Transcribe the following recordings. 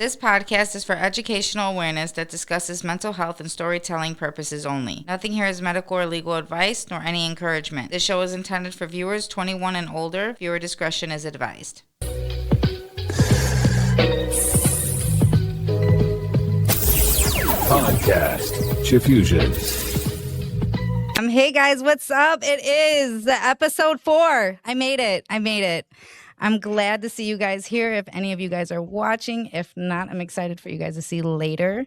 This podcast is for educational awareness that discusses mental health and storytelling purposes only. Nothing here is medical or legal advice, nor any encouragement. This show is intended for viewers 21 and older. Viewer discretion is advised. Podcast Diffusion. Hey guys, what's up? It is episode 4. I made it. I'm glad to see you guys here. If any of you guys are watching, if not, I'm excited for you guys to see later.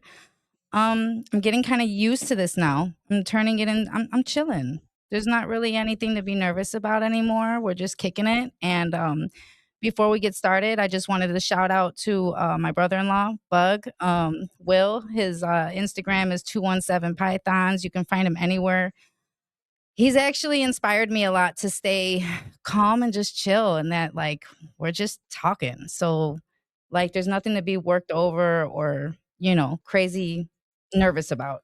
I'm getting kind of used to this now. I'm turning it in. I'm chilling. There's not really anything to be nervous about anymore. We're just kicking it. And before we get started, I just wanted to shout out to my brother-in-law, Bug. Will. His Instagram is 217 Pythons. You can find him anywhere. He's actually inspired me a lot to stay calm and just chill, and that like we're just talking. So like there's nothing to be worked over or, crazy nervous about.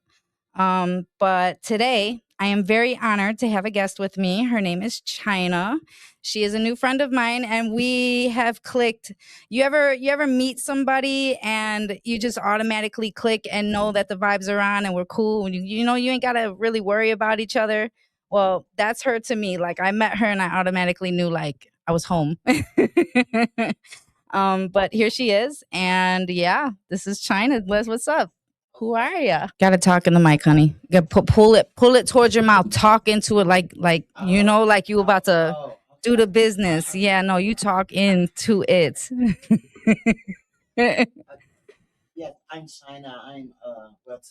But today I am very honored to have a guest with me. Her name is China. She is a new friend of mine and we have clicked. You ever meet somebody and you just automatically click and know that the vibes are on and we're cool and you ain't got to really worry about each other. Well, that's her to me. Like I met her and I automatically knew like I was home. But here she is, and yeah, this is China. Liz, what's up? Who are ya? Gotta talk in the mic, honey. Got pull it towards your mouth. Talk into it like like you about to do the business. Yeah, no, you talk into it. Yes, I'm China.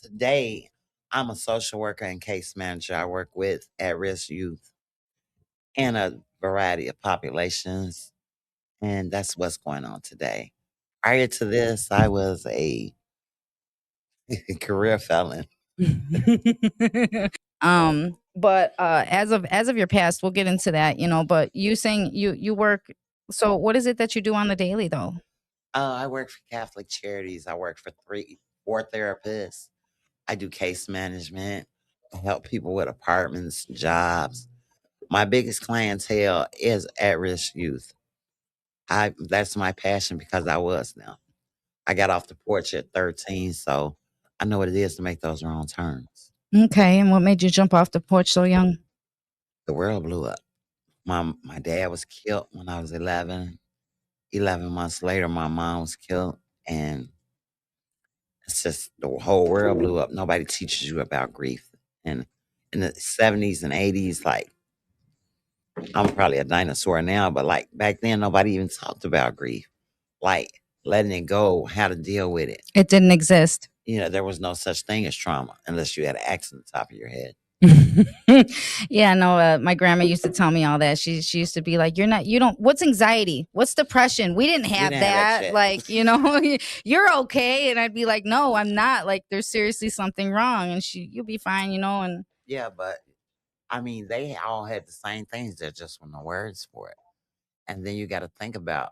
Today I'm a social worker and case manager. I work with at-risk youth and a variety of populations, and that's what's going on today. Prior to this, I was a career felon. But as of your past, we'll get into that, but you saying you work, so what is it that you do on the daily though? I work for Catholic Charities. I work for 4 therapists. I do case management. I help people with apartments, jobs. My biggest clientele is at-risk youth. That's my passion because I was now. I got off the porch at 13, so I know what it is to make those wrong turns. Okay, and what made you jump off the porch so young? The world blew up. My dad was killed when I was 11. 11 months later, my mom was killed, and it's just the whole world blew up. Nobody teaches you about grief. And in the 70s and 80s, like, I'm probably a dinosaur now, but like back then, nobody even talked about grief. Like letting it go, how to deal with it. It didn't exist. There was no such thing as trauma unless you had an axe on the top of your head. Yeah, no, my grandma used to tell me all that. She used to be like, what's anxiety? What's depression? We didn't have that. shit. Like, you're okay. And I'd be like, no, I'm not. Like, there's seriously something wrong. And you'll be fine, and Yeah, but I mean, they all had the same things. There just were no words for it. And then you got to think about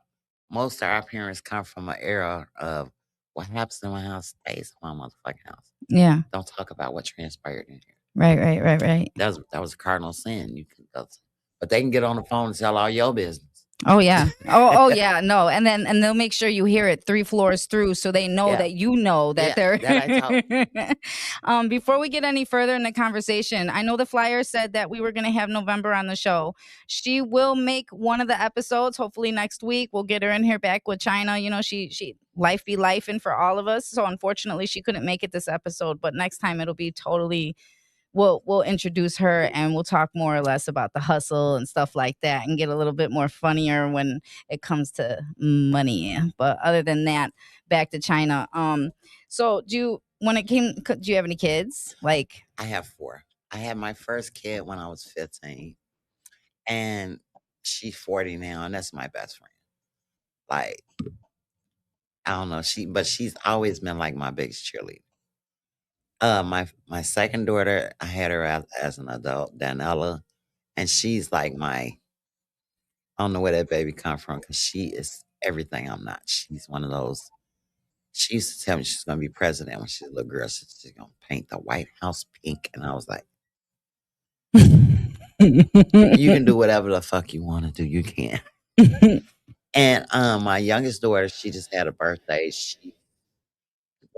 most of our parents come from an era of what happens in my house stays in my motherfucking house. yeah. Don't talk about what transpired in here. Right. That was a cardinal sin. But they can get on the phone and tell all your business. Oh yeah. Oh yeah. No. And they'll make sure you hear it 3 floors through, so they know Yeah. that you know that Yeah, they're. that Before we get any further in the conversation, I know the flyer said that we were going to have November on the show. She will make one of the episodes. Hopefully next week we'll get her in here back with China. She life be lifing for all of us. So unfortunately she couldn't make it this episode, but next time it'll be totally. We'll introduce her and we'll talk more or less about the hustle and stuff like that and get a little bit more funnier when it comes to money. But other than that, back to China. So do you have any kids? Like, I have 4. I had my first kid when I was 15, and she's 40 now, and that's my best friend. Like, I don't know, she's always been like my biggest cheerleader. My second daughter, I had her as an adult, Danella, and she's like I don't know where that baby come from because she is everything I'm not. She's one of those. She used to tell me she's gonna be president when she's a little girl. She's gonna paint the White House pink, and I was like, you can do whatever the fuck you want to do. You can. And my youngest daughter, she just had a birthday. She's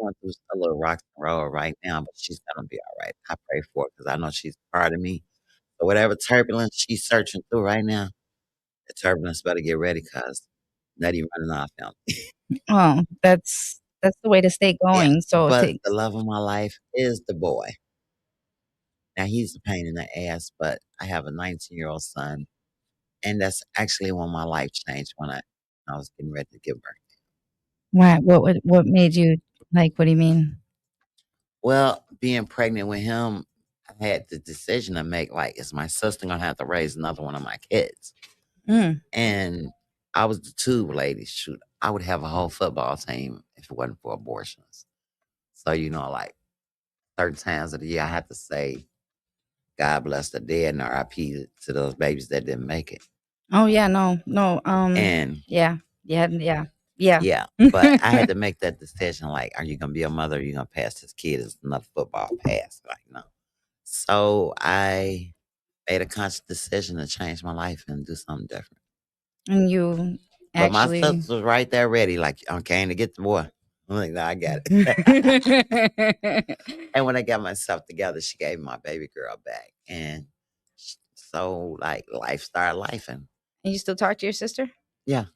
going through a little rock and roll right now, but she's gonna be all right. I pray for her because I know she's part of me. So whatever turbulence she's searching through right now, the turbulence better get ready because Nutty running off him. Oh, that's the way to stay Yeah, going. So it but the takes. love of my life is the boy. Now he's a pain in the ass, but I have a 19-year-old son, and that's actually when my life changed when I was getting ready to give birth. Why? What made you like? What do you mean? Well, being pregnant with him, I had the decision to make. Like, is my sister gonna have to raise another one of my kids? Mm. And I was the tube lady. Shoot, I would have a whole football team if it wasn't for abortions. So like certain times of the year, I have to say, "God bless the dead" and R.I.P. to those babies that didn't make it. Oh yeah, no, no. And Yeah, yeah, yeah. yeah, but I had to make that decision. Like, are you gonna be a mother? Or are you gonna pass this kid as another football pass? Like, no. So I made a conscious decision to change my life and do something different. And you But my actually. sister was right there ready, like, I came to get the boy. I'm like, no, I got it. And when I got myself together, she gave me my baby girl back. And so, like, life started lifing. And you still talk to your sister? Yeah.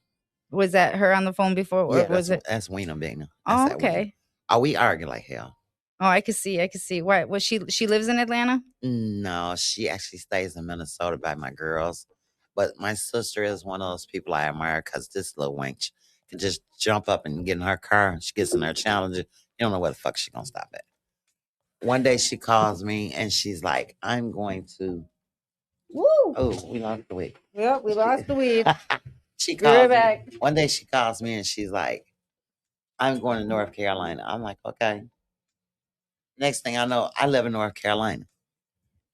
Was that her on the phone before, or Yeah, was it? that's Weena Bigna. That's Oh, that Weena. okay. Oh, we argue like hell. Oh, I could see. I could see. Why? Was she lives in Atlanta? No, she actually stays in Minnesota by my girls. But my sister is one of those people I admire because this little wench can just jump up and get in her car. And she gets in her challenger. You don't know where the fuck she gonna stop at. One day she calls me and she's like, "I'm going to." Woo! Oh, we lost the week. Yep, we lost the weed. She Be right calls me. back. One day she calls me and she's like, "I'm going to North Carolina." I'm like, "Okay." Next thing I know, I live in North Carolina.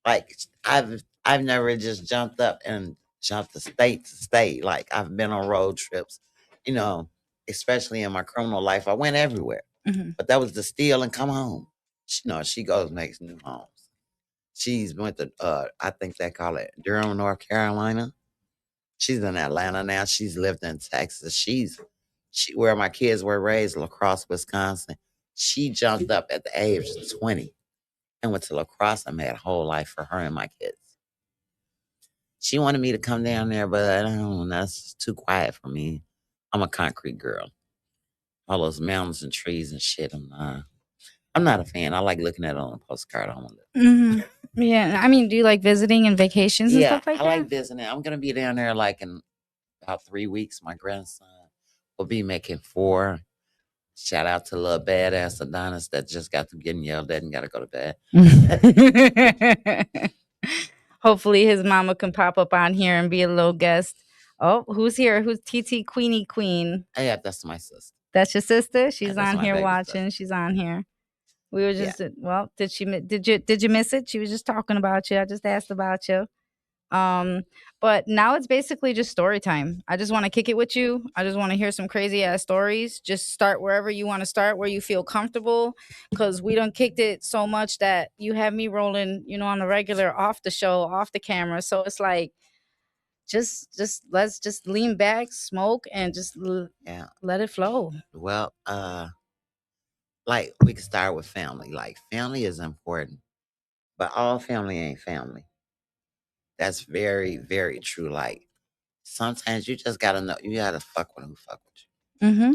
Like I've never just jumped up and jumped the state to state. Like I've been on road trips, you know, especially in my criminal life. I went everywhere. Mhm. But that was to steal and come home. She goes makes new homes. She's went to I think they call it Durham, North Carolina. She's in Atlanta now. She's lived in Texas. She where my kids were raised, La Crosse, Wisconsin. She jumped up at the age of 20 and went to La Crosse and made a whole life for her and my kids. She wanted me to come down there, but I don't know, that's too quiet for me. I'm a concrete girl. All those mountains and trees and shit. I'm not a fan. I like looking at it on a postcard. I don't want to. Mhm. Yeah, I mean, do you like visiting and vacations and Yeah, stuff like I like that? visiting. I'm gonna be down there like in about 3 weeks. My grandson will be making 4. Shout out to little badass Adonis that just got through getting yelled at and gotta go to bed. Hopefully his mama can pop up on here and be a little guest. Oh, who's here? Who's TT Queenie Queen? Yeah, that's my sister. That's your sister? Yeah, She's that's on my here baby watching. sister. She's on here. We were Yeah. just well, did you miss it? She was just talking about you. I just asked about you. But now it's basically just story time. I just want to kick it with you. I just want to hear some crazy ass stories. Just start wherever you want to start, where you feel comfortable. Cause we done kicked it so much that you have me rolling, on the regular off the show, off the camera. So it's like just let's just lean back, smoke, and just Yeah. let it flow. Well, like we can start with family. Like family is important, but all family ain't family. That's very, very true. Like sometimes you just gotta know you gotta fuck with who fuck with you. Mm-hmm.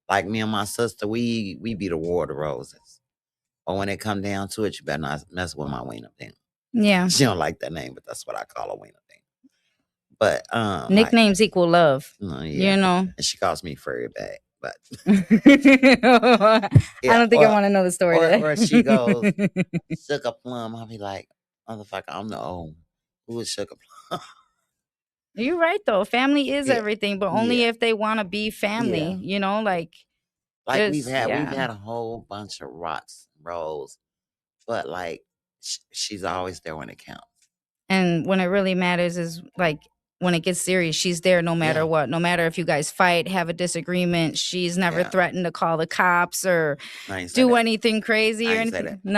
Like me and my sister, we be the war of the roses. But when it come down to it, you better not mess with my wiener thing. Yeah. She don't like that name, but that's what I call her wiener thing. But like Nicknames equal love. yeah. You know. And she calls me furry back. But I yeah, don't think I want to know the story. or she goes, Sugar Plum. I'll be like, motherfucker, I'm the old. Who is Sugar Plum? You're right though. Family is Yeah. everything, but only Yeah. if they want to be family. Like Like we've yeah. had a whole bunch of rocks and rolls, but like she's always there when it counts. And when it really matters is like when it gets serious, she's there no matter Yeah. what. No matter if you guys fight, have a disagreement, she's never Yeah. threatened to call the cops or I ain't say do that. anything crazy I or ain't say anything. that.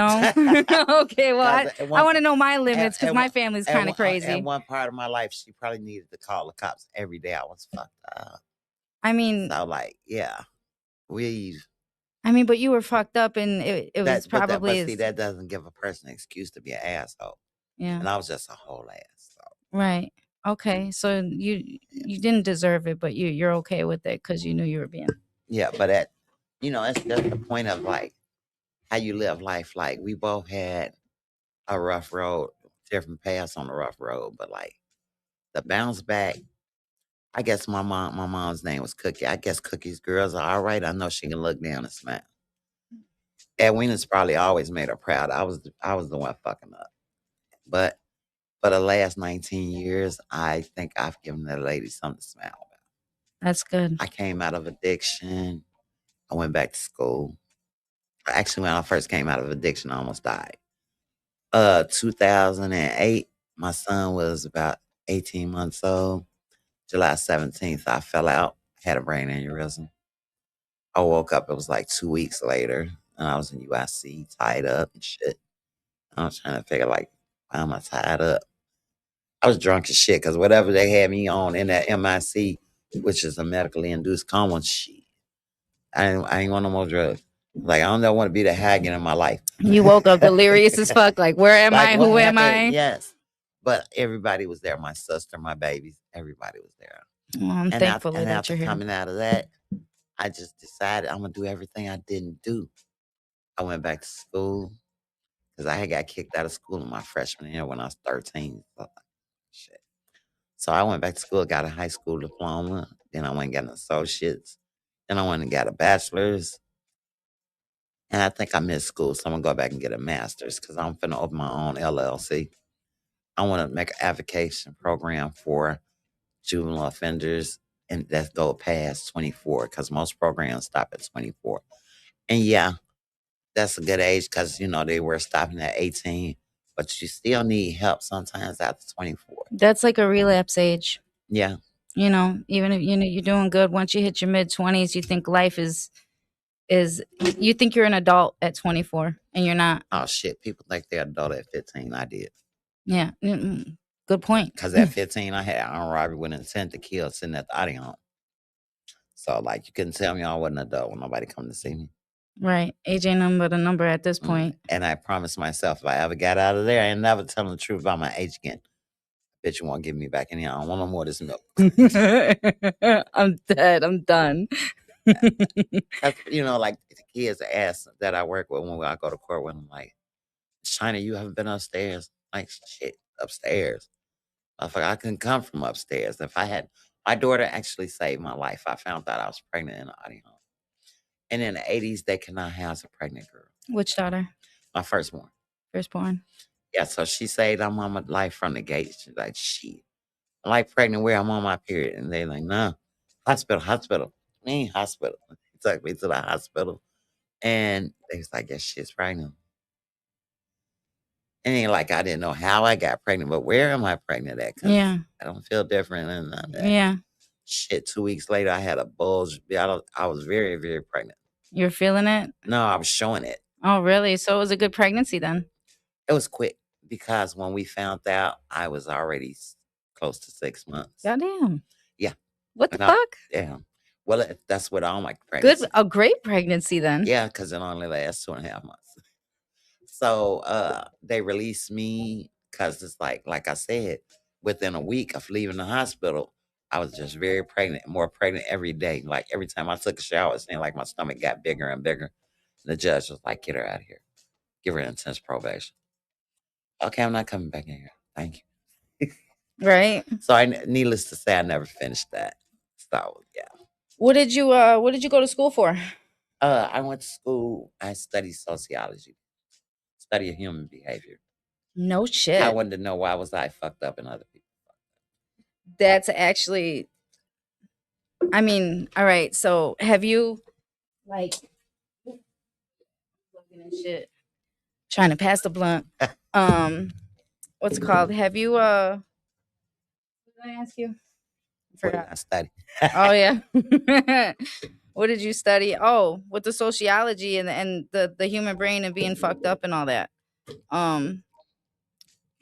No. Okay, well, I 'Cause at one want to know my at, limits because at, my one- family's at kind of one at crazy. one part of my life, she probably needed to call the cops every day. I was fucked up. I mean, So like, yeah, we've I mean, but you were fucked up, and it was probably But see, that doesn't give a person an excuse to be an asshole. yeah. And I was just a whole ass. So. Right. Okay. So you didn't deserve it, but you're okay with it because you knew you were being. Yeah, but it's just the point of like how you live life. Like we both had a rough road, different paths on the rough road, but like the bounce back. I guess my mom's name was Cookie. I guess Cookie's girls are all right. I know she can look down and smile. Edwina's probably always made her proud. I was the one fucking up. But for the last 19 years, I think I've given that lady something to smile about. That's good. I came out of addiction. I went back to school. Actually, when I first came out of addiction, I almost died. 2008, my son was about 18 months old. July 17th, I fell out, had a brain aneurysm. I woke up, it was like 2 weeks later, and I was in UIC, tied up and shit. I was trying to figure, like, why am I tied up? I was drunk as shit because whatever they had me on in that MIC, which is a medically induced coma, shit. I ain't want no more drugs. Like, I don't want to be the haggard in my life. You woke up delirious as fuck. Like, where am Like, I? what Who am happened? I? Yes. But everybody was there. My sister, my babies, everybody was there. Well, I'm thankful that after you're here. coming out of that, I just decided I'm gonna do everything I didn't do. I went back to school because I had got kicked out of school in my freshman year when I was 13. So, shit. So I went back to school, got a high school diploma. Then I went and got an associate's. Then I went and got a bachelor's. And I think I missed school, so I'm gonna go back and get a master's because I'm finna open my own LLC. I want to make an avocation program for juvenile offenders and that go past 24 because most programs stop at 24. And yeah, that's a good age because they were stopping at 18, but you still need help sometimes after 24. That's like a relapse age. Yeah. Even if you're doing good, once you hit your mid-20s, you think life is you think you're an adult at 24, and you're not. Oh shit, people think they're adult at 15. I did. Yeah. Good point. Because at 15, I had armed robbery with intent to kill sitting at the audio home. So like you couldn't tell me I wasn't an adult when nobody come to see me. Right. Age ain't nothing but a number at this point. And I promised myself if I ever got out of there, I ain't never telling the truth about my age again. Bitch, you won't give me back in here. I don't want no more of this milk. I'm dead. I'm done. That's, like the kids ask that I work with when I go to court with them, like, China, you haven't been upstairs. Like, shit, upstairs. I couldn't come from upstairs. If I had, my daughter actually saved my life. I found out I was pregnant in the audio home. And in the 80s, they cannot house a pregnant girl. Which daughter? My firstborn. Firstborn. Yeah, so she saved our mama life from the gate. She's like, shit. I'm like pregnant where I'm on my period. And they like, no, hospital. We ain't hospital. He took me to the hospital. And they was like, yeah, she's pregnant. And ain't like I didn't know how I got pregnant, but where am I pregnant at? Yeah. I don't feel different than that. Yeah. Shit, 2 weeks later, I had a bulge. I was very, very pregnant. You're feeling it? No, I was showing it. Oh, really? So it was a good pregnancy then? It was quick because when we found out, I was already close to 6 months. Goddamn. Yeah. What the fuck? Yeah. Well, that's what all my pregnancy. Good, a great pregnancy then. Yeah, because it only lasts 2.5 months. So they released me because it's like I said, within a week of leaving the hospital, I was just very pregnant, more pregnant every day. Like every time I took a shower, it seemed like my stomach got bigger and bigger. And the judge was like, get her out of here. Give her intense probation. Okay, I'm not coming back in here. Thank you. Right. So needless to say, I never finished that. So yeah. What did you go to school for? I went to school. I studied sociology, study of human behavior. No shit. I wanted to know why was I fucked up and other people. That's actually, I mean, all right. So have you like shit trying to pass the blunt? What's it called? Have you what did I ask you? What did I study? Oh yeah. What did you study? Oh, with the sociology and the human brain and being fucked up and all that.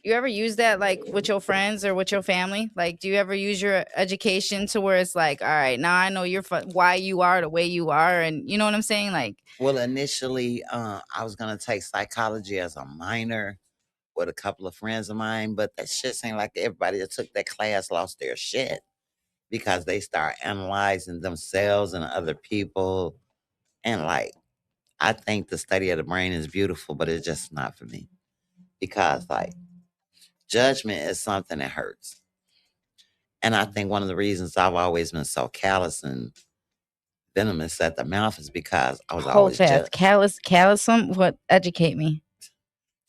You ever use that like with your friends or with your family? Like, do you ever use your education to where it's like, all right, now I know why you are the way you are, and you know what I'm saying? Like, Well, initially, I was gonna take psychology as a minor with a couple of friends of mine, but that shit seemed like everybody that took that class lost their shit because they start analyzing themselves and other people. And like, I think the study of the brain is beautiful, but it's just not for me because like judgment is something that hurts. And I think one of the reasons I've always been so callous and venomous at the mouth is because I was hold always fast, judged, callousum. What? Educate me.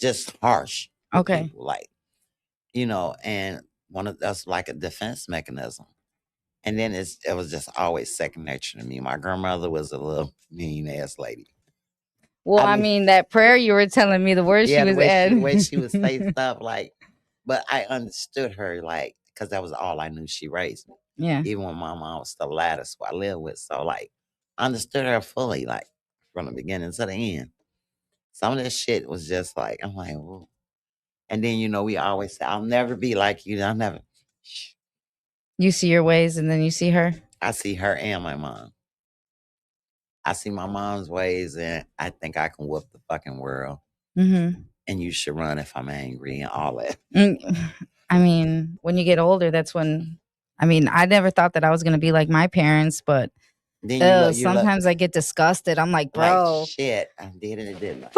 just harsh with Okay. people, like and one of that's like a defense mechanism. And then it was just always second nature to me. My grandmother was a little mean ass lady. Well, I I mean, mean that prayer you were telling me the words she yeah, was the way she would say adding. stuff, like, but I understood her, like, because that was all I knew. She raised me, Yeah. even when my mom was the lattice who I lived with. So, like, I understood her fully, like, from the beginning to the end. Some of this shit was just like, I'm like, whoa. And then, we always say, I'll never be like you. I'll never. Shh. You see your ways, and then you see her. I see her and my mom. I see my mom's ways, and I think I can whoop the fucking world. Mm-hmm. And you should run if I'm angry and all that. I mean, when you get older, that's when. I mean, I never thought that I was gonna be like my parents, but Then you look sometimes I get disgusted. I'm like, like bro, shit. I did it. It didn't.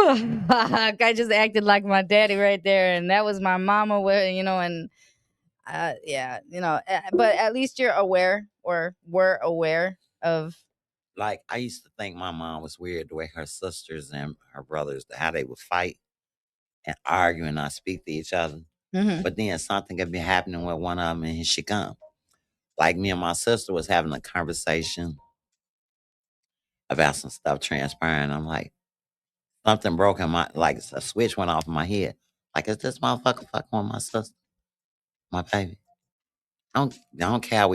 fuck, I just acted like my daddy right there, and that was my mama. And yeah, but at least you're aware, or were aware of. Like I used to think my mom was weird the way her sisters and her brothers, how they would fight and argue and not speak to each other. Mhm. But then something could be happening with one of them, and here she come. Like me and my sister was having a conversation about some stuff transpiring. I'm like, something broke in my, like a switch went off in my head. Like, is this motherfucker fucking with my sister, my baby? I don't care how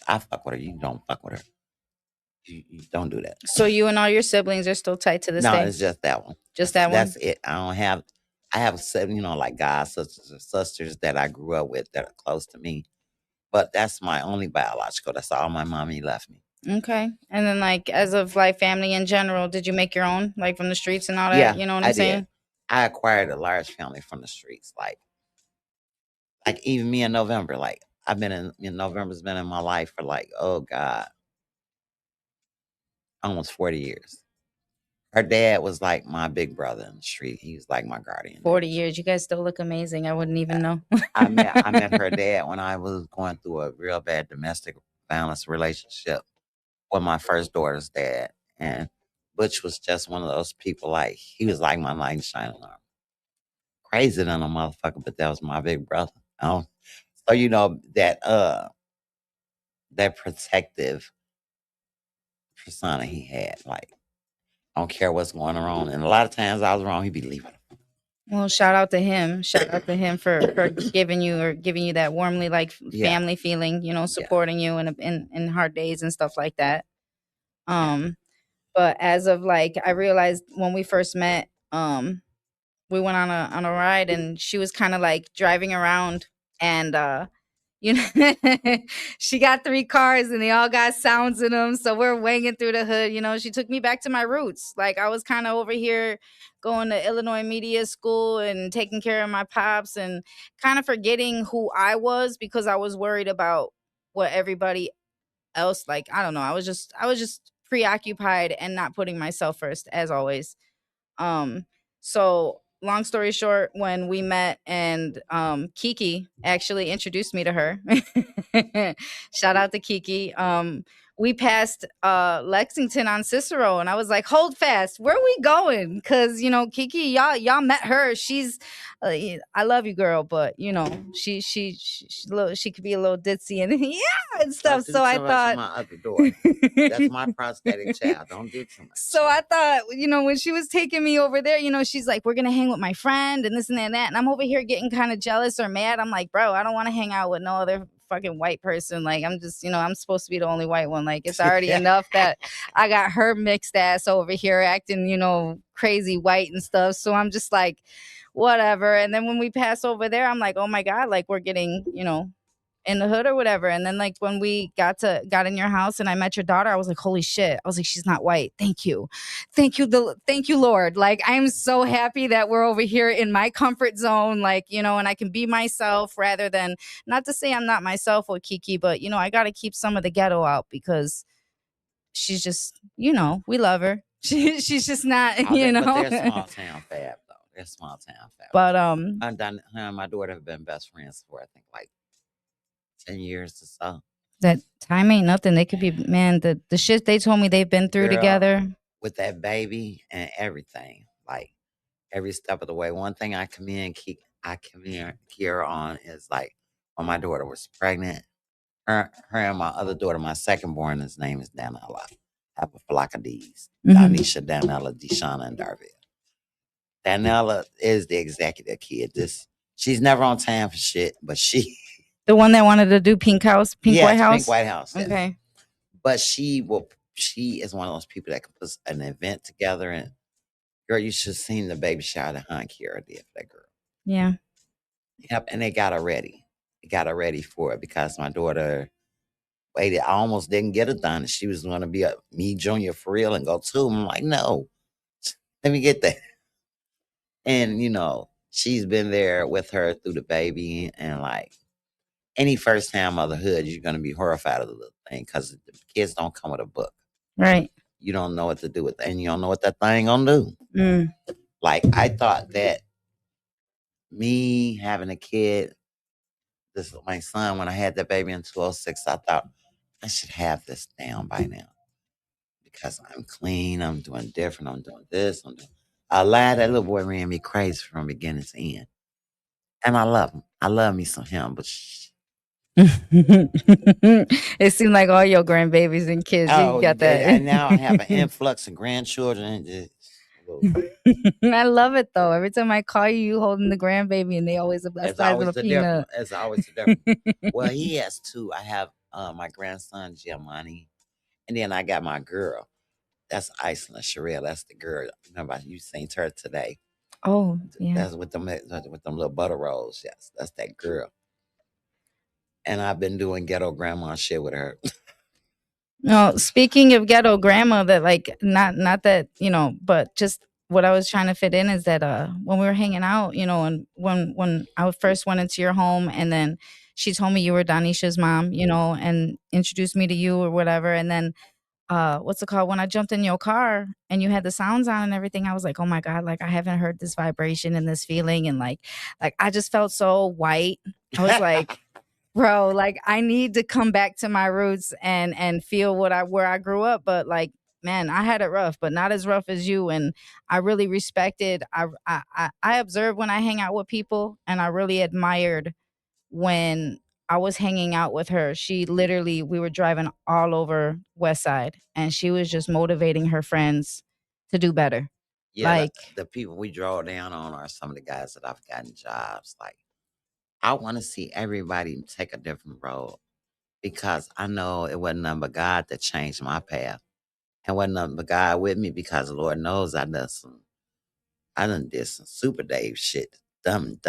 I fuck with her. You don't fuck with her. You don't do that. So you and all your siblings are still tight to this No, day? it's just that one. Just That's that one? that's it. I have seven, like god sisters or sisters that I grew up with that are close to me. But that's my only biological. That's all my mommy left me. Okay. And then, like, as of like family in general, did you make your own, like from the streets and all that? Yeah, You know what I'm I did. saying? I acquired a large family from the streets. Like even me in November, like I've been November's been in my life for like, oh God, almost 40 years. Her dad was like my big brother in the street. He was like my guardian 40 angel. years. You guys still look amazing. I wouldn't even know. I met her dad when I was going through a real bad domestic violence relationship with my first daughter's dad. And Butch was just one of those people, like he was like my knight in shining armor. Crazy than a motherfucker, but that was my big brother. So that protective persona he had, like I don't care what's going on. And a lot of times I was wrong, he'd be leaving. Well, shout out to him. Shout out to him for giving you that warmly like Yeah, family feeling, yeah. supporting you in hard days and stuff like that. Um, but as of like I realized when we first met, we went on a ride, and she was kind of like driving around, and you know she got three cars and they all got sounds in them, so we're wanging through the hood. She took me back to my roots. Like, I was kind of over here going to Illinois media school and taking care of my pops, and kind of forgetting who I was because I was worried about what everybody else, like, I don't know, I was just preoccupied and not putting myself first, as always. So long story short, when we met, and Kiki actually introduced me to her. Shout out to Kiki. We passed Lexington on Cicero, and I was like, hold fast, where are we going? Because Kiki, y'all met her. She's I love you, girl, but she could be a little ditzy and yeah, and stuff. Don't do So I too much on thought. my other daughter. That's my prosthetic child. Don't do too much. So I thought, when she was taking me over there, she's like, we're going to hang with my friend and this and that. And I'm over here getting kind of jealous or mad. I'm like, bro, I don't want to hang out with no other fucking white person. Like, I'm just, I'm supposed to be the only white one. Like, it's already enough that I got her mixed ass over here acting, crazy white and stuff. So I'm just like, whatever. And then when we pass over there, I'm like, oh my God, like we're getting, in the hood or whatever. And then like when we got in your house and I met your daughter, I was like, holy shit. I was like, she's not white. Thank you. Thank you, Lord. Like I'm so happy that we're over here in my comfort zone, like, and I can be myself rather than, not to say I'm not myself with Kiki, but I gotta keep some of the ghetto out because she's just, we love her. She's just not, But they're small town fab though. They're small town fab. But her and my daughter have been best friends for I think like 10 years or so. that time ain't nothing. They could be, man, the shit they told me they've been through Girl, together. with that baby and everything, like every step of the way. One thing I commend Kiera on is like when my daughter was pregnant, her and my other daughter, my second born, his name is Danella. Have a flock of D's. Danisha, Danella, Deshauna, and Darville. Danella is the executive kid. She's never on time for shit, but she The one that wanted to do Pink White House? Pink White House. Yes. Okay. But she is one of those people that can put an event together and girl, you should have seen the baby shower that Aunt Kiera did for that girl. Yeah. Yep, and they got her ready. They got her ready for it because my daughter waited. I almost didn't get it done. She was going to be a me junior for real and go too. I'm like, no, let me get that. And she's been there with her through the baby and like any first time motherhood, you're going to be horrified of the little thing because the kids don't come with a book. Right. You don't know what to do with it, and you don't know what that thing gonna do. Like I thought that me having a kid, this is my son, when I had that baby in 2006, I thought I should have this down by now because I'm clean, I'm doing different, I'm doing this, I'm doing. I lied, that little boy ran me crazy from beginning to end, and I love him. I love me some him, but. It seemed like all your grandbabies and kids, you got that. And now I have an influx of grandchildren. I love it though. Every time I call you, you holding the grandbaby, and they always the size of a peanut. It's always a different. Well, he has two. I have my grandson Giovanni, and then I got my girl. That's Iceland Sherelle. That's the girl. Remember you seen her today? Oh, yeah. That's with them little butter rolls. Yes, that's that girl. And I've been doing ghetto grandma shit with her. No, speaking of ghetto grandma, that like not that, but just what I was trying to fit in is that when we were hanging out, and when I first went into your home and then she told me you were Danisha's mom, and introduced me to you or whatever, and then what's it called, when I jumped in your car and you had the sounds on and everything, I was like, oh my God, like I haven't heard this vibration and this feeling, and like I just felt so white. I was like, bro, like I need to come back to my roots and feel where I grew up. But like, man, I had it rough, but not as rough as you. And I really respected. I observed when I hang out with people, and I really admired when I was hanging out with her. She literally, we were driving all over West Side, and she was just motivating her friends to do better. Yeah, like the people we draw down on are some of the guys that I've gotten jobs. Like I want to see everybody take a different road because I know it wasn't nothing but God that changed my path. And wasn't nothing but God with me because Lord knows I done did some super Dave shit. Dumb,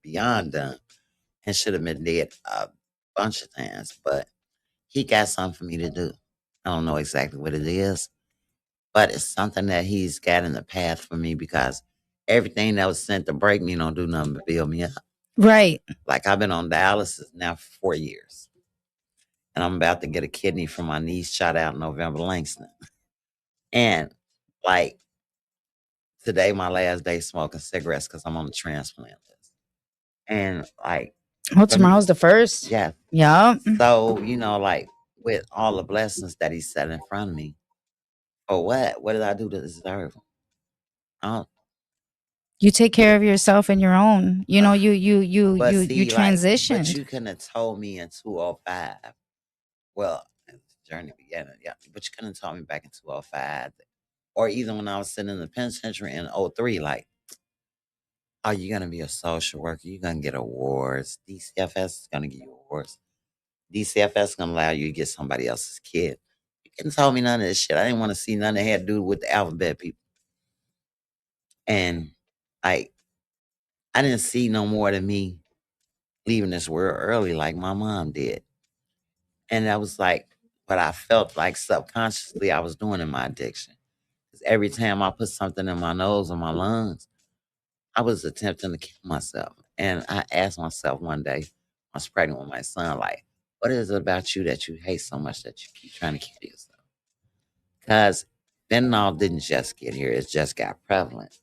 beyond dumb. And should have been dead a bunch of times. But he got something for me to do. I don't know exactly what it is, but it's something that he's got in the path for me because everything that was sent to break me don't do nothing but build me up. right. Like I've been on dialysis now for 4 years. And I'm about to get a kidney from my niece shot out in November Langston. And like today, my last day smoking cigarettes because I'm on the transplant list. And like, Oh, tomorrow's the first. yeah. Yeah. So, like with all the blessings that he set in front of me, oh, what did I do to deserve them? I don't. You take care of yourself and your own. But You see, like, transitioned. but you couldn't have told me in 205. Well, the journey began, yeah. But you couldn't have told me back in 205, or even when I was sitting in the penitentiary in '03, like, oh, you're gonna be a social worker, you're gonna get awards. DCFS is gonna give you awards. DCFS is gonna allow you to get somebody else's kid. You couldn't tell me none of this shit. I didn't want to see none that had to do with the alphabet people. And like I didn't see no more than me leaving this world early like my mom did. And that was like what I felt like subconsciously I was doing in my addiction. 'Cause every time I put something in my nose or my lungs, I was attempting to kill myself. And I asked myself one day, I was pregnant with my son, like, what is it about you that you hate so much that you keep trying to kill yourself? Because fentanyl didn't just get here, it just got prevalent.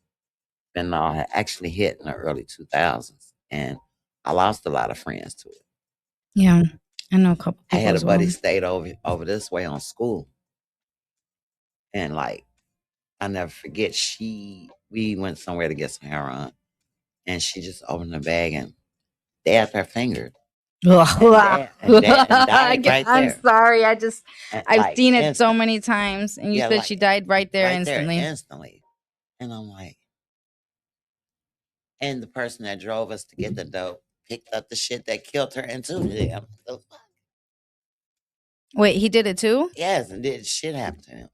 Fentanyl had actually hit in the early 2000s. And I lost a lot of friends to it. Yeah, I know a couple I people had a as well. buddy stayed over this way on school. And like, I never forget, we went somewhere to get some heroin. And she just opened the bag and dabbed her finger and died right I'm there. sorry. And I've like seen it so instant. many times, and you Yeah, said she like died right there right there instantly. instantly. And I'm like, and the person that drove us to get the dope picked up the shit that killed her and took it. I'm like, the fuck? Wait, he did it too? Yes, and did shit happen to him.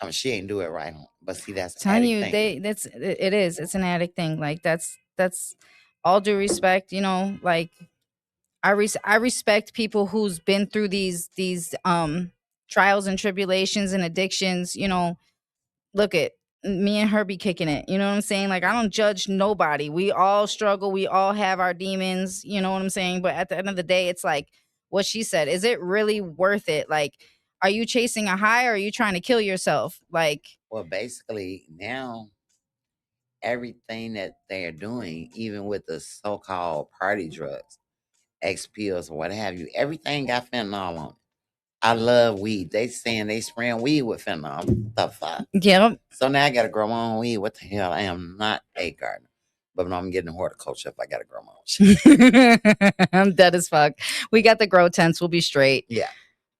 I mean, she ain't do it right on. But see, that's Telling addict you, thinking. it is. It's an addict thing. Like that's all due respect, like I respect people who's been through these trials and tribulations and addictions, look at me and her be kicking it. You know what I'm saying? Like I don't judge nobody. We all struggle. We all have our demons. You know what I'm saying? But at the end of the day, it's like what she said. Is it really worth it? Like, are you chasing a high or are you trying to kill yourself? Like, Well, basically, now everything that they're doing, even with the so called party drugs, X pills or what have you, everything got fentanyl on it. I love weed. They saying they spraying weed with fentanyl. What the fuck? yep. So now I gotta grow my own weed. What the hell? I am not a gardener. But no, I'm getting horticulture if I gotta grow my own shit. I'm dead as fuck. We got the grow tents. We'll be straight. Yeah.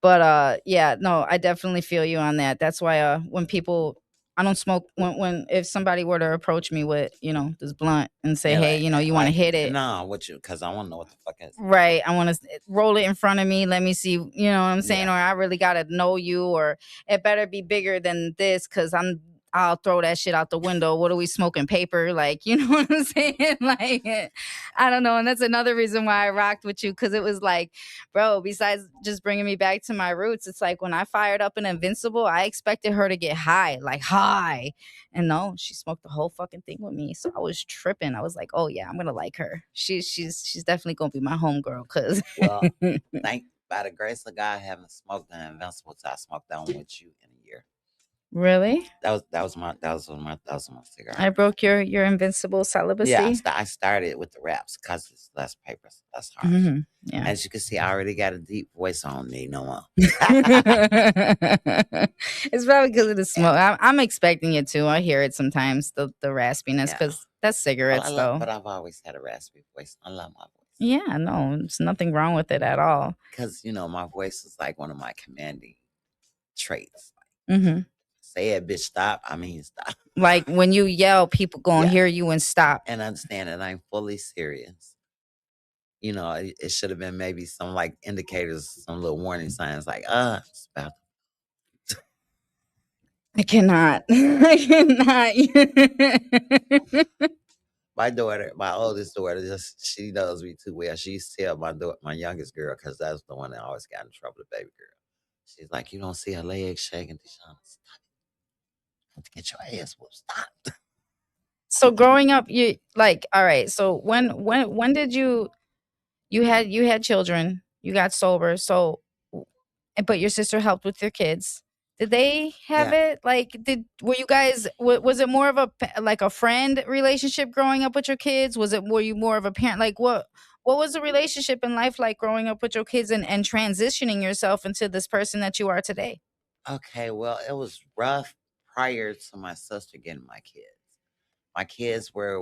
But yeah, no, I definitely feel you on that. That's why when people I don't smoke when if somebody were to approach me with, this blunt and say, Yeah, "Hey, you want to hit it?" no, what you because I wanna know what the fuck is it. Right. I want to roll it in front of me. Let me see, you know what I'm saying? Yeah. Or I really got to know you, or it better be bigger than this because I'll throw that shit out the window. What are we smoking? Paper? Like, you know what I'm saying? Like, I don't know. And that's another reason why I rocked with you because it was like, bro, besides just bringing me back to my roots, it's like when I fired up an Invincible, I expected her to get high, like high. And no, she smoked the whole fucking thing with me. So I was tripping. I was like, oh yeah, I'm gonna like her. She's definitely gonna be my homegirl. Cause Well, thank by the grace of God, I haven't smoked an invincible till I smoked that one with you in a year. really, That was my cigar. I broke your Invincible Yeah, celibacy. I started with the raps because it's less papers, less harsh. Yeah. As you can see, I already got a deep voice. I don't need no more. It's probably because of the smoke. Yeah. I'm expecting it too. I hear it sometimes, the raspiness, Yeah. because that's cigarettes though. But I've always had a raspy voice. I love my voice Yeah, no, there's nothing wrong with it at all. because my voice is like one of my commanding traits. Hmm. Say it, bitch, stop. I mean, stop. Like when you yell, people gonna Yeah. hear you and stop. And understand that I'm fully serious. It should have been maybe some like indicators, some little warning signs like, it's about I cannot. I cannot. my daughter, my oldest daughter, she knows me too well. She used to tell my youngest girl, because that's the one that always got in trouble, the baby girl. She's like, you don't see her legs shaking, Deshaun. Stop it. Have to get your ass whooped. Stop. So growing up, you like, all right. So when did you had children, you got sober, so but your sister helped with your kids. Did they have Yeah. it? Like, were you guys? Was it more of like a friend relationship growing up with your kids? Were you more of a parent? Like, what was the relationship in life like growing up with your kids and transitioning yourself into this person that you are today? Okay, well, it was rough prior to my sister getting my kids. My kids were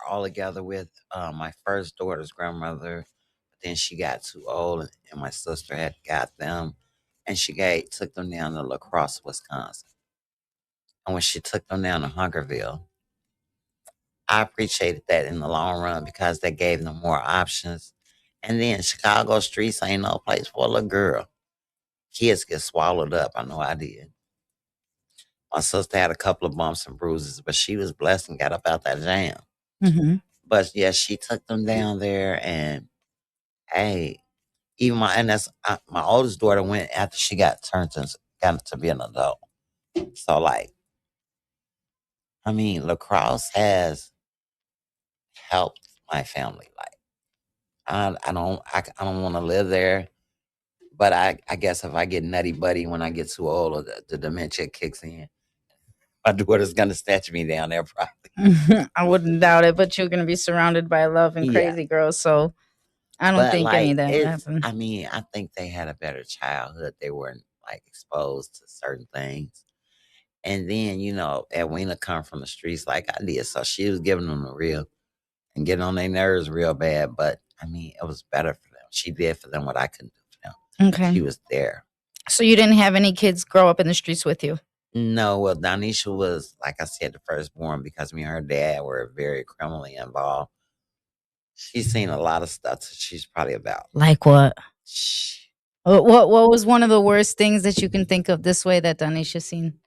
all together with my first daughter's grandmother. But then she got too old, and my sister had got them, and she took them down to La Crosse, Wisconsin. And when she took them down to Hungerville, I appreciated that in the long run because that gave them more options. And then Chicago streets ain't no place for a little girl. Kids get swallowed up. I know I did. My sister had a couple of bumps and bruises, but she was blessed and got up out that jam. Mm-hmm. But yeah, she took them down there, and hey, even my oldest daughter went after she got to be an adult. So like, I mean, lacrosse has helped my family. Like, I don't want to live there, but I guess if I get nutty buddy when I get too old, or the dementia kicks in, my daughter's gonna snatch me down there probably. I wouldn't doubt it, but you're gonna be surrounded by love and Yeah, crazy girls, so I don't but think any like of that would it's, happen. I mean, I think they had a better childhood. They weren't like exposed to certain things. And then, Edwina come from the streets like I did. So she was giving them the real and getting on their nerves real bad. But I mean, it was better for them. She did for them what I couldn't do for them. Okay. She was there. So you didn't have any kids grow up in the streets with you? No, well, Donisha was, like I said, the firstborn because me and her dad were very criminally involved. She's seen a lot of stuff. So she's probably about. Like what? Shh. What was one of the worst things that you can think of this way that Danisha seen?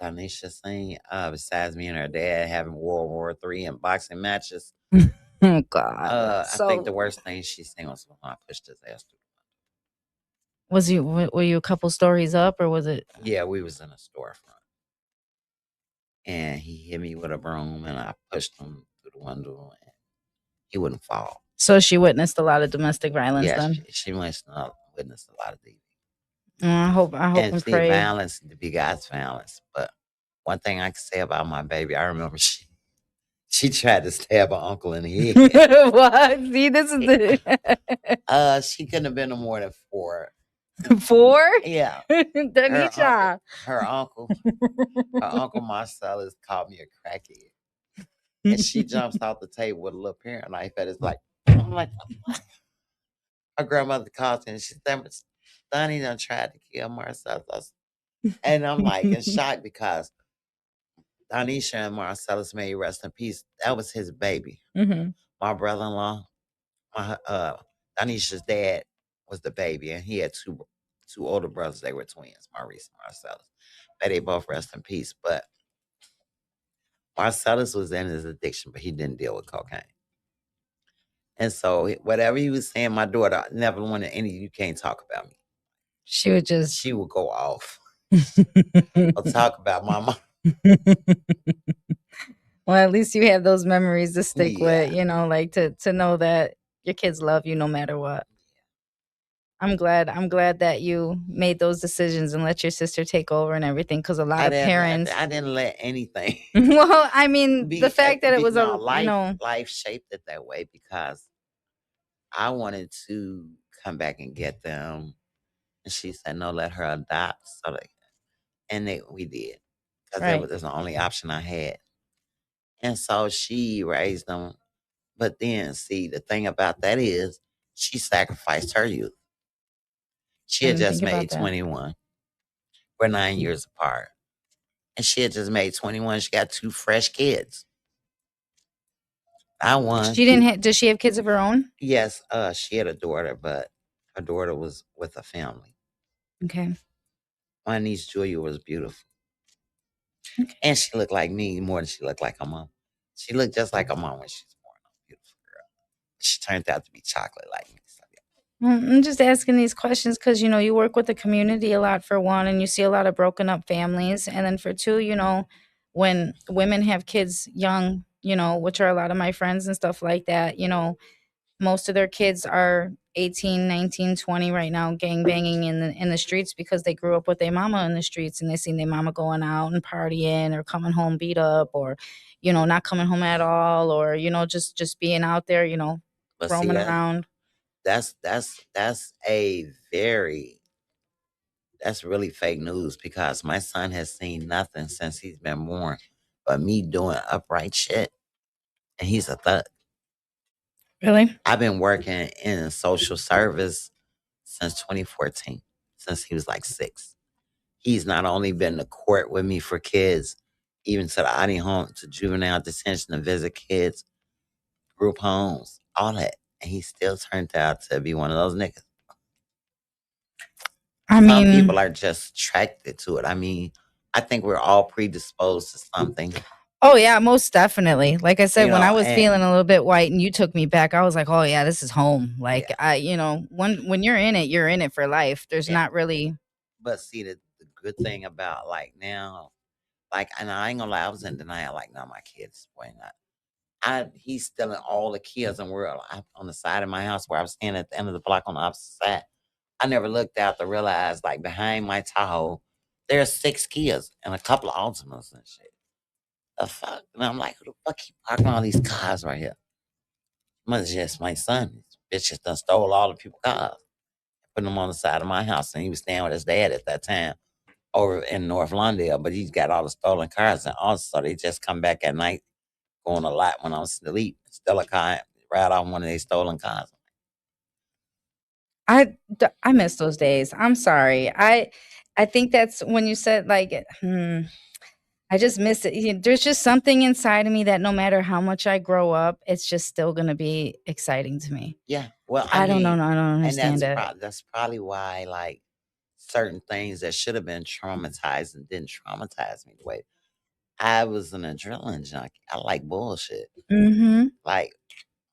Donisha seen, besides me and her dad having World War III and boxing matches. Oh God! I think the worst thing she seen was when I pushed his ass through. Were you a couple stories up, or was it? Yeah, we was in a storefront, and he hit me with a broom, and I pushed him through the window, and he wouldn't fall. So she witnessed a lot of domestic violence. Yeah, then she witnessed a lot of DV. I hope And and see, pray. violence, the big guys violence. But one thing I can say about my baby, I remember she tried to stab her uncle in the head. What? See, this is the She couldn't have been no more than 4. 4. Yeah. Danisha. Her uncle Marcellus called me a crackhead. And she jumps off the table with a little parent knife at his like, I'm like, her grandmother calls me and she said, Donnie done tried to kill Marcellus. And I'm like in shock because Donisha and Marcellus, may he rest in peace, that was his baby. Mm-hmm. My brother-in-law, Donisha's dad was the baby, and he had two older brothers. They were twins, Maurice and Marcellus. May they both rest in peace. But Marcellus was in his addiction, but he didn't deal with cocaine. And so whatever he was saying, my daughter never wanted any, you can't talk about me. She would go off. I'll talk about my mom. Well, at least you have those memories to stick with, like to know that your kids love you no matter what. I'm glad that you made those decisions and let your sister take over and everything, because a lot of parents. I didn't let anything. Well, I mean, the fact that it was life shaped it that way because I wanted to come back and get them, and she said no, let her adopt. So we did because that was the only option I had, and so she raised them. But then, see, the thing about that is she sacrificed her youth. She had just made 21. We're 9 years apart. And she had just made 21. She got 2 fresh kids. I won. She didn't does she have kids of her own? Yes, she had a daughter, but her daughter was with a family. Okay. My niece Julia was beautiful. Okay. And she looked like me more than she looked like her mom. She looked just like her mom when she was born. A beautiful girl. She turned out to be chocolate like me. So, yeah. I'm just asking these questions because, you work with the community a lot, for one, and you see a lot of broken up families. And then for two, when women have kids young, which are a lot of my friends and stuff like that, most of their kids are 18, 19, 20 right now, gang banging in the streets because they grew up with their mama in the streets and they seen their mama going out and partying or coming home beat up or, not coming home at all or, just being out there, roaming around. That's really fake news because my son has seen nothing since he's been born but me doing upright shit, and he's a thug. Really? I've been working in social service since 2014, since he was like 6. He's not only been to court with me for kids, even to the ID home, to juvenile detention to visit kids, group homes, all that. And he still turned out to be one of those niggas. Some people are just attracted to it. I mean, I think we're all predisposed to something. Oh yeah, most definitely. Like I said, You when I know, was and feeling a little bit white and you took me back, I was like, "Oh yeah, this is home." Like yeah, when you're in it for life. There's yeah. not really. But see, the good thing about like now, like, and I ain't gonna lie, I was in denial. Like, no, my kids, boy, not. He's stealing all the kids in the world. On the side of my house where I was standing at the end of the block on the opposite side. I never looked out to realize, like, behind my Tahoe, there's 6 kids and a couple of Altimas and shit. The fuck? And I'm like, who the fuck keep parking all these cars right here? Must just my son. Bitches done stole all the people's cars, put them on the side of my house, and he was staying with his dad at that time over in North Lawndale. But he's got all the stolen cars, and also they just come back at night, going a lot when I'm asleep, steal a car, ride off one of these stolen cars. I miss those days. I'm sorry. I think that's when you said like, I just miss it. There's just something inside of me that no matter how much I grow up, it's just still gonna be exciting to me. Yeah, well, I I don't know. mean, I don't and understand it. that's probably why like certain things that should have been traumatized and didn't traumatize me the way I was an adrenaline junkie. I like bullshit. Hmm. Like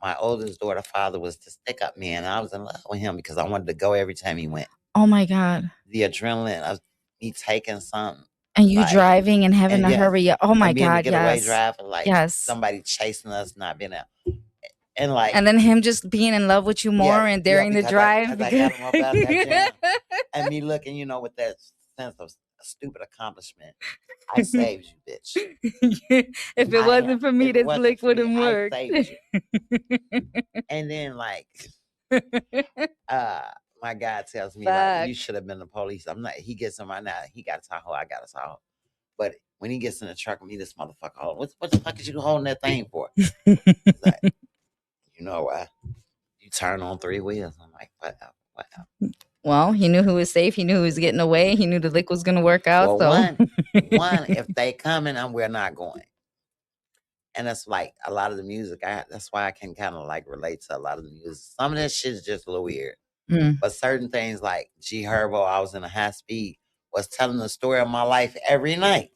my oldest daughter father was the stick up man. I was in love with him because I wanted to go every time he went. Oh my god. The adrenaline of me taking something And you like driving and having and to yes, hurry up. Oh my and being the god. getaway Yes. driver, like Yes. somebody chasing us, not being out. And like And then him just being in love with you yeah, more and yeah, during the drive because I because got him up out that jam. And me looking, with that sense of stupid accomplishment. I saved you, bitch. if it I wasn't for me, If it this wasn't lick for me, wouldn't I work. saved you. And then like uh my guy tells me like Fuck. you should have been the police. I'm not he gets in my now. He got a Tahoe, I got a Tahoe. But when he gets in the truck with me, this motherfucker what the fuck is you holding that thing for? He's like, you know why? You turn on 3 wheels. I'm like, what? Well, he knew who was safe. He knew who was getting away. He knew the lick was gonna work out. Well, So one, if they coming, we're not going. And that's like a lot of the music. That's why I can kind of like relate to a lot of the music. Some of that shit is just a little weird, Mm. but certain things like G Herbo, I was in a high speed, was telling the story of my life every night.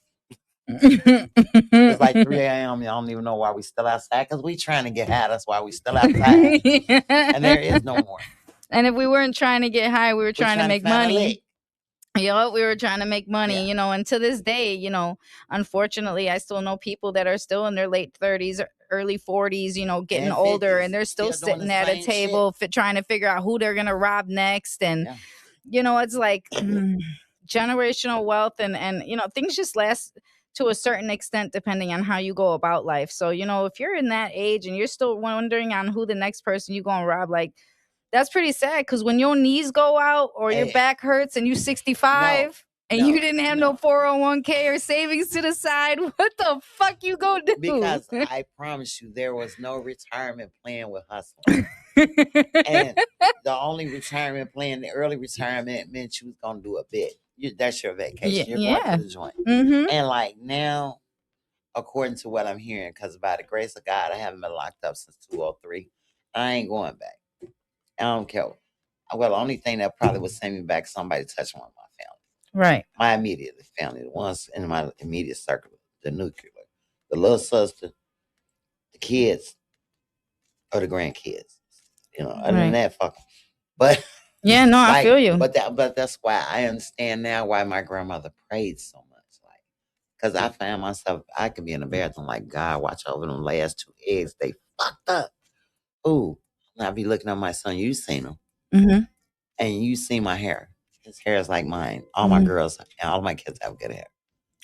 It's like 3 a.m. Y'all don't even know why we still outside because we trying to get high. That's why we still outside, and there is no more. And if we weren't trying to get high, we were We're trying to make find a money. lick. Yup, we were trying to make money, Yeah, and to this day, unfortunately, I still know people that are still in their late 30s, or early 40s, getting and older, and 50s they're still still doing the sitting at a same shit. table trying to figure out who they're going to rob next. And, Yeah, it's like generational wealth and, things just last to a certain extent depending on how you go about life. So, if you're in that age and you're still wondering on who the next person you're going to rob, like, that's pretty sad because when your knees go out or your hey, back hurts and you no, 65 and you no, didn't have no no. 401k or savings to the side, what the fuck you gonna do? Because I promise you, there was no retirement plan with hustling. And the only retirement plan, the early retirement, meant you was gonna do a bit. That's your vacation. You're going Yeah. to the joint. Mm-hmm. And like now, according to what I'm hearing, because by the grace of God, I haven't been locked up since 203. I ain't going back. I don't care. Well, the only thing that probably would send me back somebody touch one of my family. Right. My immediate family, the ones in my immediate circle, the nuclear, the little sister, the kids, or the grandkids. Other than Right. that, fuck 'em. But Yeah, no, I like, feel you. but that's why I understand now why my grandmother prayed so much. Like, cause I found myself, I could be in the bathroom like, God, watch over them last 2 eggs. They fucked up. Ooh, and I be looking at my son. You seen him, Mm-hmm. and you see my hair. His hair is like mine. All my Mm-hmm. girls and all my kids have good hair.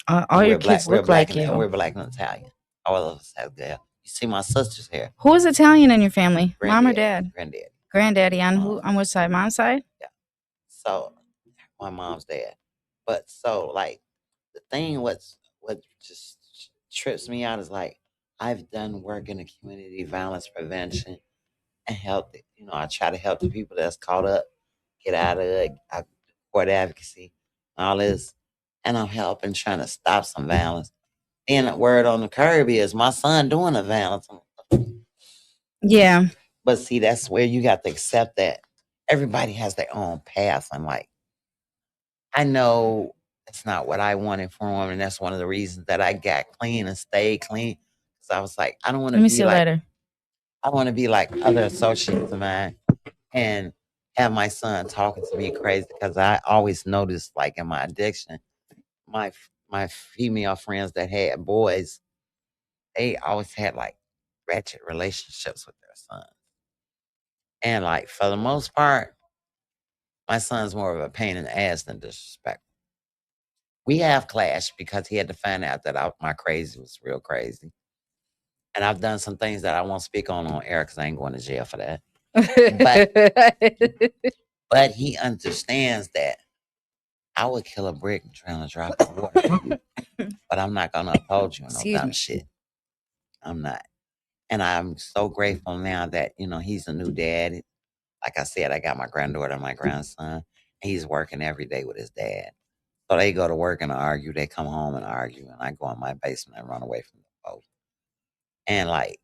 All your kids We're look black, like and you. we're black and Italian. All of us have good hair. You see my sister's hair. Who is Italian in your family? Mom or Granddaddy, dad? granddaddy. Granddaddy on who? Uh, On which side? Mom's side? yeah. So my mom's dad. But so like the thing what just trips me out is like I've done work in the community violence prevention and help. I try to help the people that's caught up get out of it. Court advocacy, all this, and I'm helping trying to stop some violence. And the word on the curb is my son doing the violence. Yeah. But see, that's where you got to accept that everybody has their own path. I'm like, I know that's not what I wanted for him, and that's one of the reasons that I got clean and stayed clean. Cause I was like, I don't want Let to me be see a like lighter. I want to be like other associates of mine and have my son talking to me crazy because I always noticed, like in my addiction, my female friends that had boys, they always had like ratchet relationships with their sons, and like for the most part, my son's more of a pain in the ass than disrespect. We have clashed because he had to find out that my crazy was real crazy, and I've done some things that I won't speak on air because I ain't going to jail for that. But but he understands that I would kill a brick and drown a drop of water for you, but I'm not gonna uphold you on no Excuse dumb me. shit. I'm not. And I'm so grateful now that, he's a new dad. Like I said, I got my granddaughter and my grandson. And he's working every day with his dad. So they go to work and argue. They come home and argue. And I go in my basement and run away from them both. And like,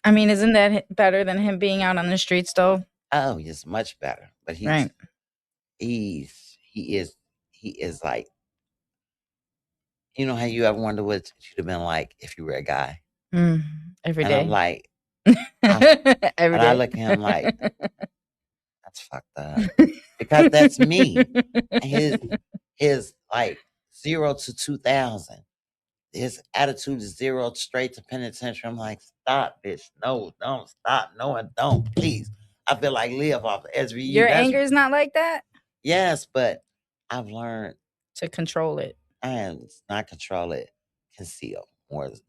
I mean, isn't that better than him being out on the streets, though? oh, it's much better. But Right. he is he is like, how you ever wonder what you'd have been like if you were a guy? Mm, every And I'm day. like, I, Every and I day. look at him like, that's fucked up. Because that's me. His like 0 to 2,000. His attitude is 0 straight to penitentiary. I'm like, stop, bitch. No, don't stop. No, and don't. Please. I feel like live off of SVU. Your anger is not like that? Yes, but I've learned To control it. and not control it, conceal is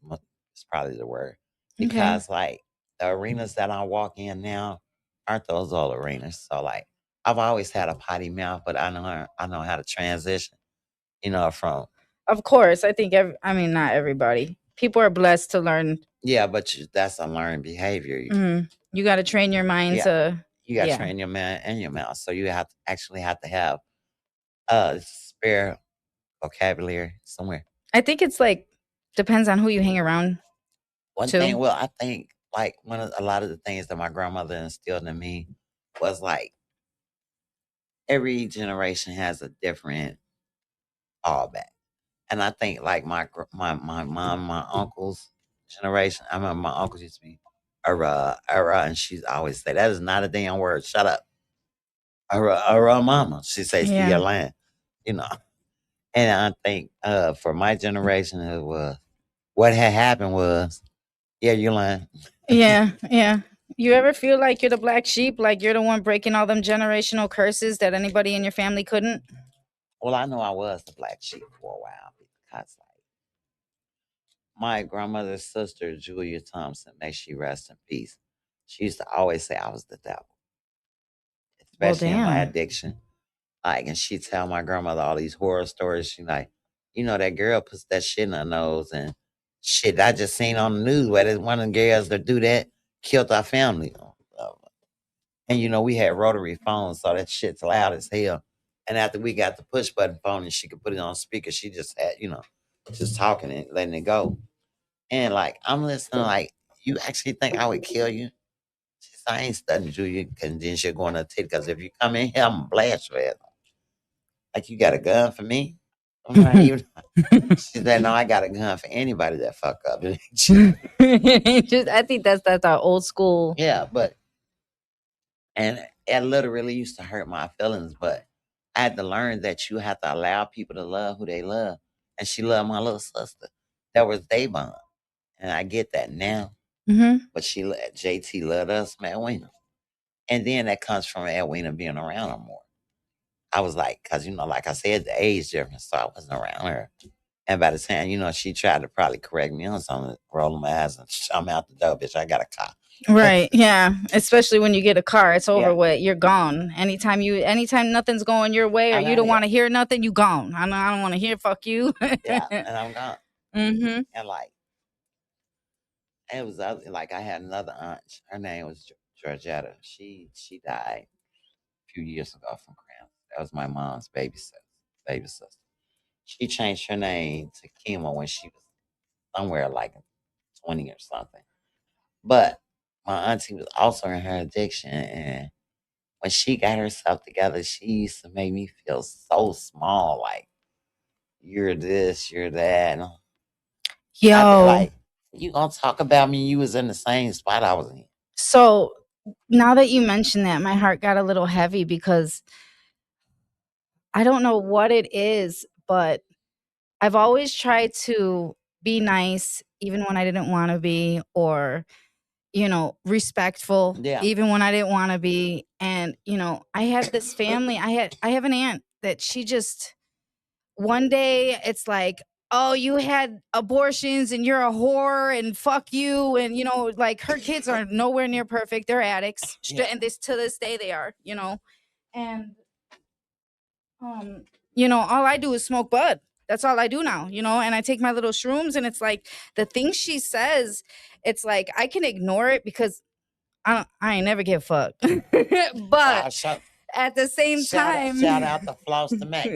probably the word. Okay. Because like the arenas that I walk in now aren't those all arenas. So like I've always had a potty mouth, but I know how to transition, from Of course. I think, I mean, not everybody. People are blessed to learn. yeah, but that's a learned behavior. You got to train your mind Yeah, to, you got to yeah. train your man and your mouth, so you have to have spare vocabulary somewhere. I think it's like, depends on who you hang around One thing, too. well, I think like a lot of the things that my grandmother instilled in me was like every generation has a different fallback, and I think like my mom, my uncle's generation. I remember my uncles used to be era, and she's always say that is not a damn word. Shut up, era, mama. She say, see your Yeah. land, you know. And I think for my generation, it was what had happened was, yeah, you're lying. Yeah. Yeah. You ever feel like you're the black sheep? Like you're the one breaking all them generational curses that anybody in your family couldn't? Well, I know I was the black sheep for a while because, like, my grandmother's sister, Julia Thompson, may she rest in peace. She used to always say I was the devil, Well, especially in my damn. addiction. Like, and she'd tell my grandmother all these horror stories. She like, that girl puts that shit in her nose and shit. I just seen on the news where there's one of the girls that do that killed our family. And we had rotary phones, so that shit's loud as hell. And after we got the push button phone and she could put it on speaker, she just had, just talking and letting it go. And like I'm listening, like, you actually think I would kill you? She said, I ain't studying Julia, and then she'll go on her tit because if you come in here, I'm gonna blast your ass. Like, you got a gun for me? I'm not even. She said, no, I got a gun for anybody that fuck up. I think that's our old school. Yeah, but and it literally used to hurt my feelings, but I had to learn that you have to allow people to love who they love. And she loved my little sister. That was they bond. And I get that now. But JT loved us from Edwina. And then that comes from Edwina being around her more. I was like, because, like I said, the age difference, so I wasn't around her. And by the time, she tried to probably correct me on something, rolling my eyes and I'm out the door, bitch. I got a car. Right. Yeah. Especially when you get a car, it's over Yeah. with. You're gone. Anytime nothing's going your way or I'm you outta don't here. want to hear nothing, you gone. I don't want to hear fuck you. Yeah. And I'm gone. Mm-hmm. And like, it was like I had another aunt. Her name was Georgetta. She died a few years ago from cancer. That was my mom's baby sister. She changed her name to Kima when she was somewhere like 20 or something. But my auntie was also in her addiction, and when she got herself together, she used to make me feel so small. Like you're this, you're that. I'd be Yo, like, you gonna talk about me? You was in the same spot I was in. so now that you mention that, my heart got a little heavy because I don't know what it is, but I've always tried to be nice even when I didn't want to be, or respectful Yeah. even when I didn't want to be. And I have this family. I have an aunt that she just one day it's like, oh, you had abortions and you're a whore and fuck you, and like her kids are nowhere near perfect. They're addicts. Yeah. And this to this day they are, and all I do is smoke bud. That's all I do now, and I take my little shrooms, and it's like the things she says, it's like I can ignore it because I ain't never give a fuck. But Shout, at the same time, shout out to Floss the Mac.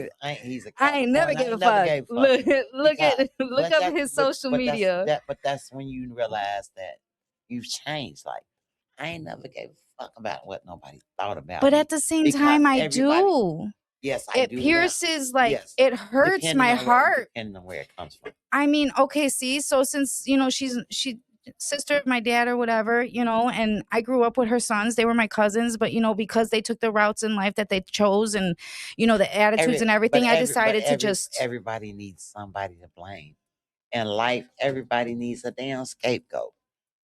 He's a I ain't never Capricorn. I give a ain't never fuck. gave a fuck. Look Because, look up his social media. but that's when you realize that you've changed. Like, I ain't never gave a fuck about what nobody thought about But me. at the same Because time, I everybody, do. yes, I It do now. pierces, like Yes. it hurts Depending my on where, heart. depending on where it comes from. I mean, okay, see, so since she sister of my dad or whatever, and I grew up with her sons. They were my cousins, but because they took the routes in life that they chose, and the attitudes and everything, I decided to just everybody needs somebody to blame. In life, everybody needs a damn scapegoat.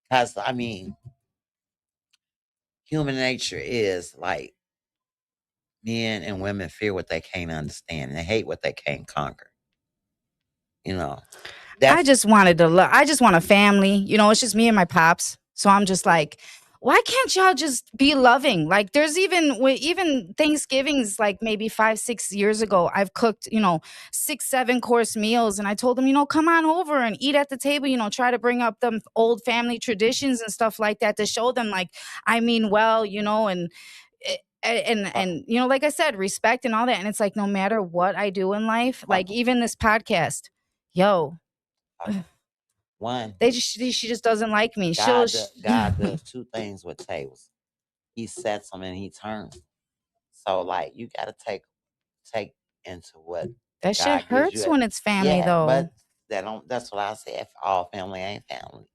Because I mean, human nature is like men and women fear what they can't understand and they hate what they can't conquer. You know, I that's just wanted to I just want a family. It's just me and my pops. So I'm just like, why can't y'all just be loving? Like there's even Thanksgivings, like maybe 5-6 years ago, I've cooked, 6-7 course meals. And I told them, come on over and eat at the table, try to bring up them old family traditions and stuff like that to show them like, I mean, well, and like I said, respect and all that. And it's like, no matter what I do in life, like even this podcast, yo, one. she just doesn't like me. God does two things with tables. He sets them and he turns them. So like you gotta take into what that shit God gives hurts you. when it's family, Yeah, though. but that's what I say. If all family ain't family.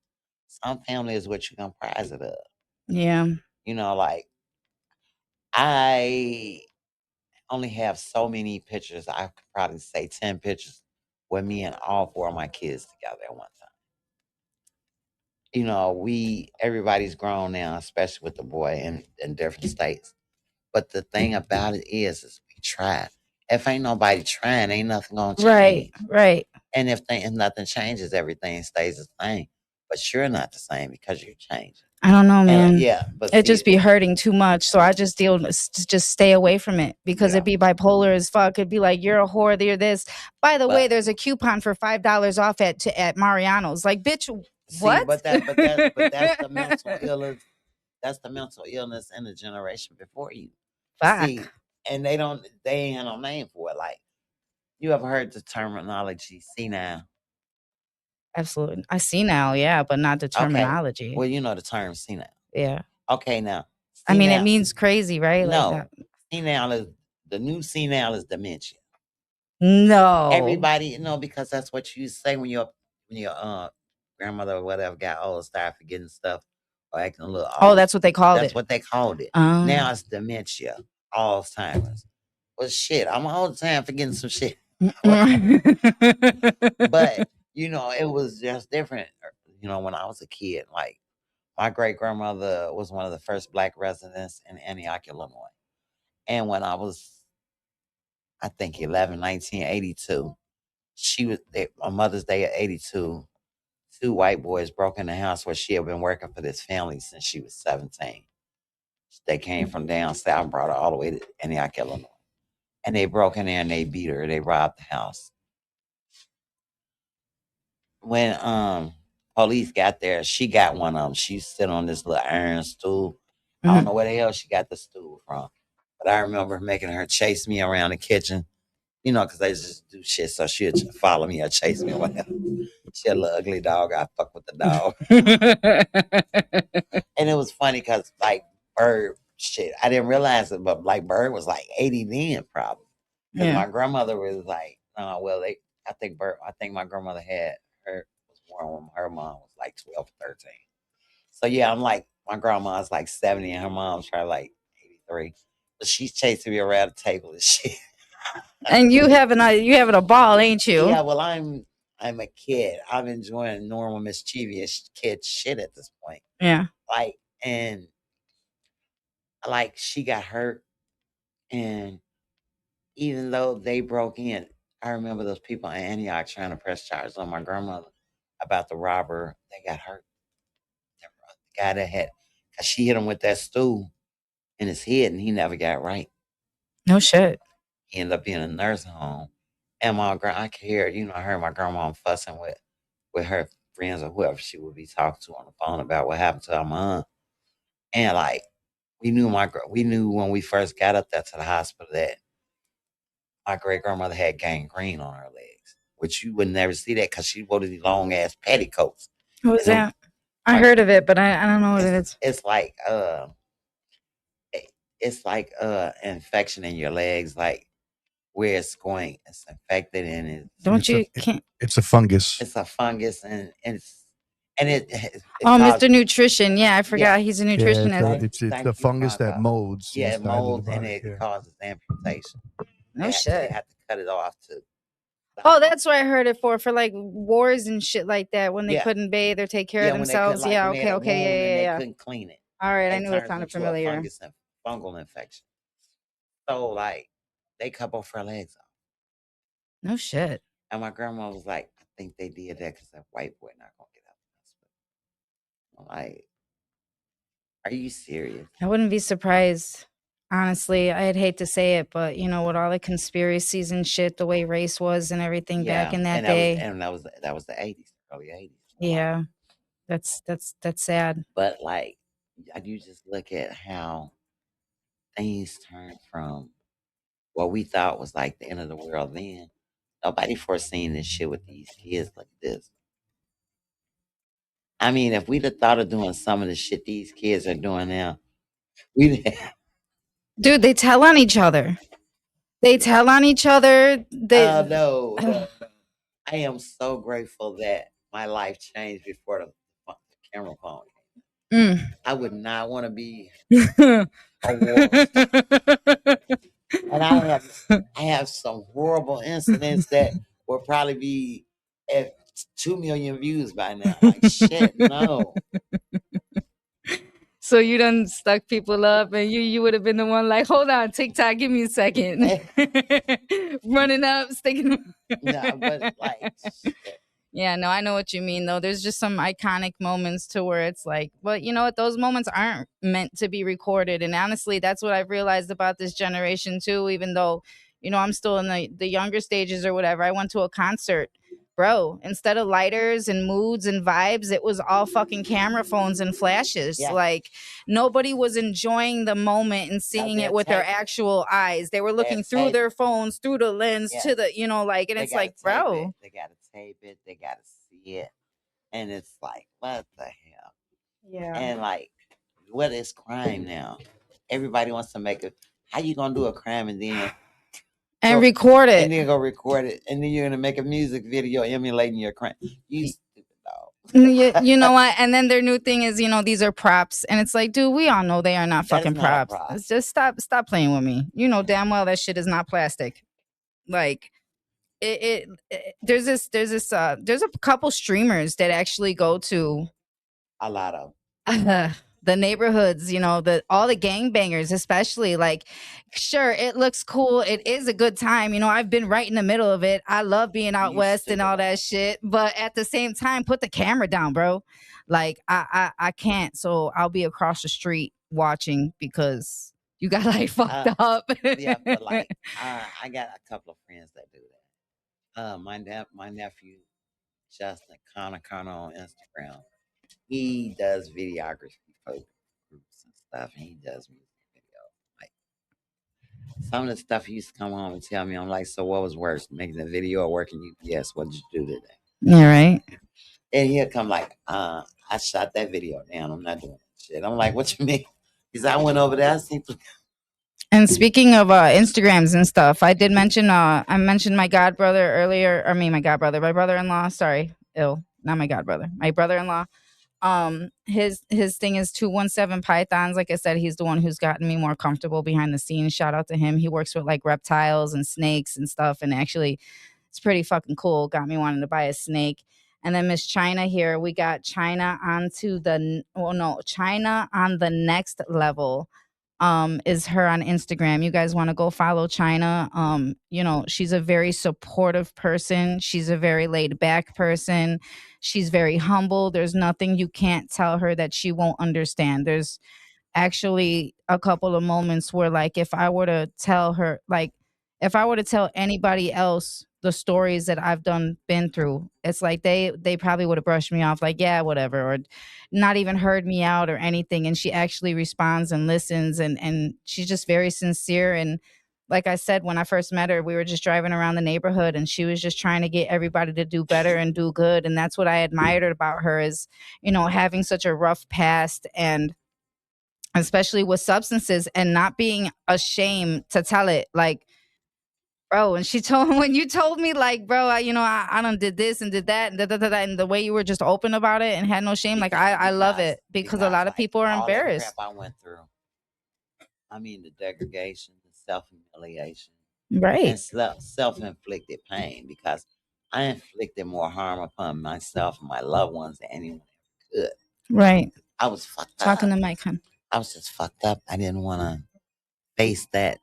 Some family is what you comprise it of. Yeah. Like I only have so many pictures. I could probably say 10 pictures with me and all four of my kids together at one time. Everybody's grown now, especially with the boy in different states. But the thing about it is we try. If ain't nobody trying, ain't nothing gonna change. Right. And if nothing changes, everything stays the same. But you're not the same because you're changing. I don't know, man. Yeah, but it just be hurting too much, so I just just stay away from it because Yeah. it'd be bipolar as fuck. It'd be like, you're a whore, you're this. By the way, there's a coupon for $5 off at Mariano's. Like, bitch, what? But that's the mental illness. That's the mental illness in the generation before you. Fuck. See, and they ain't had no name for it. Like, you ever heard the terminology senile? Absolutely. I see now, yeah, but not the terminology. Well, you know the term senile. Yeah. Okay, now. I mean, it means crazy, right? No. Like Senile is the new senile is dementia. no. Everybody, because that's what you say when your grandmother or whatever got old, started forgetting stuff or acting a little off. Oh, that's what they called it. That's what they called it. Now it's dementia, Alzheimer's. Well, shit, I'm all the time forgetting some shit. But it was just different. When I was a kid, like my great grandmother was one of the first Black residents in Antioch, Illinois, and when I was, I think 11, 1982, she was on Mother's Day of 82. Two white boys broke in the house where she had been working for this family since she was 17. They came from down south and brought her all the way to Antioch, Illinois. And they broke in there and they beat her. They robbed the house. When police got there, she got one of them. She sitting on this little iron stool. I don't know where the hell she got the stool from. But I remember making her chase me around the kitchen, because they just do shit. So she'd follow me or chase me or whatever. She had a little ugly dog. I fuck with the dog. And it was funny because, like, Bird, shit, I didn't realize it, but, like, Bird was like 80 then, probably. Because my grandmother was like, well, I think my grandmother was born when her mom was like 12 or 13. So yeah, I'm like my grandma's like 70 and her mom's probably like 83. But she's chasing me around the table and shit. And you having a ball, ain't you? Yeah, well, I'm a kid. I'm enjoying normal mischievous kid shit at this point. Yeah. Like, and like she got hurt, and even though they broke in, I remember those people in Antioch trying to press charges on my grandmother about the robber. They got hurt. The guy that had, cause she hit him with that stool in his head, and he never got right. No shit. He ended up being in a nursing home. And I could hear, I heard my grandma fussing with her friends or whoever she would be talking to on the phone about what happened to her mom. And like we knew when we first got up there to the hospital that my great grandmother had gangrene on her legs, which you would never see that because she wore these long ass petticoats. What was And them- that? I heard of it, but I don't know what it is. it's like it's like infection in your legs, like where it's infected and Don't you can't It's a fungus. it's a fungus and it Oh, causes, Mr. Nutrition. Yeah, I forgot he's a Yeah, nutritionist. it's Thank the you, fungus that Panda. molds. Yeah, it inside of the molds and body, it yeah. causes amputation. No They shit. have to cut it off to Oh, that's what I heard it for like wars and shit like that when they Yeah. couldn't bathe or take care of when they couldn't, themselves. like, Yeah, when they had a okay, wound and they yeah. couldn't clean it. All right, I knew it turns sounded into familiar. a fungus and fungal infection. So like they cut both her legs off. No shit. And my grandma was like, I think they did that because that white boy not gonna get out of the hospital. I'm like, are you serious? I wouldn't be surprised. Honestly, I'd hate to say it, but with all the conspiracies and shit, the way race was and everything back in that day. That was the 80s, early 80s. Yeah. That's sad. But like you just look at how things turned from what we thought was like the end of the world then. Nobody foreseen this shit with these kids like this. I mean, if we'd have thought of doing some of the shit these kids are doing now, we'd have. Dude, they tell on each other. They tell on each other. Oh, no. I am so grateful that my life changed before the camera phone. Mm. I would not want to be a war star. And I have some horrible incidents that will probably be at 2 million views by now. Like shit, no. So you done stuck people up, and you would have been the one like, hold on, TikTok, give me a second, running up, sticking. No, but like, shit. Yeah, no, I know what you mean, though. There's just some iconic moments to where it's like, but you know what? Those moments aren't meant to be recorded. And honestly, that's what I've realized about this generation, too, even though, I'm still in the younger stages or whatever. I went to a concert. Bro, instead of lighters and moods and vibes, it was all fucking camera phones and flashes. Yeah. Like nobody was enjoying the moment and seeing it with their actual eyes. They were looking through their phones, through the lens to the, and it's like, bro. They gotta tape it, they gotta see it. And it's like, what the hell? Yeah. And like, what is crime now? Everybody wants to make how you gonna do a crime and then record it. And then go record it. And then you're gonna make a music video emulating your crime. You stupid dog. You know what? And then their new thing is, these are props. And it's like, dude, we all know they are not fucking props. It's just stop playing with me. You know damn well that shit is not plastic. Like there's a couple streamers that actually go to a lot of the neighborhoods, all the gangbangers, especially. Like, sure, it looks cool. It is a good time. I've been right in the middle of it. I love being out west and all that shit. But at the same time, put the camera down, bro. Like, I can't. So I'll be across the street watching because you got like fucked up. Yeah, but like, I got a couple of friends that do that. My nephew, Justin Connor on Instagram. He does videography for groups and stuff, and he does music videos. Like some of the stuff he used to come home and tell me, I'm like, so what was worse, making a video or working UPS? What did you do today? Yeah, right. And he'll come like, I shot that video down. I'm not doing that shit. I'm like, what you mean? Because I went over there. And speaking of Instagrams and stuff, I did mention I mentioned my god brother earlier. I mean my god brother, my brother-in-law. Sorry, ill, not my god brother, my brother-in-law. His thing is 217 pythons. Like I said, he's the one who's gotten me more comfortable behind the scenes. Shout out to him. He works with like reptiles and snakes and stuff, and actually it's pretty fucking cool. Got me wanting to buy a snake. And then Miss China here, we got China onto the well, no, China on the next level. Is her on Instagram. You guys want to go follow China. You know, she's a very supportive person. She's a very laid back person. She's very humble. There's nothing you can't tell her that she won't understand. There's actually a couple of moments where like if I were to tell her like if I were to tell anybody else the stories that I've done been through, it's like they probably would have brushed me off like yeah, whatever, or not even heard me out or anything. And she actually responds and listens, and she's just very sincere. And like I said, when I first met her, we were just driving around the neighborhood and she was just trying to get everybody to do better and do good. And that's what I admired about her is, you know, having such a rough past and especially with substances and not being ashamed to tell it like bro. And she told when you told me like bro, you know, I done did this and did that and da, da, da, da, and the way you were just open about it and had no shame, like I love it because a lot of like people are all that crap embarrassed. I went through. I mean, the degradation, the self humiliation, Right. and self inflicted pain because I inflicted more harm upon myself and my loved ones than anyone ever could. Right. I was fucked Talking up. to Mike, hun. I was just fucked up. I didn't want to face that.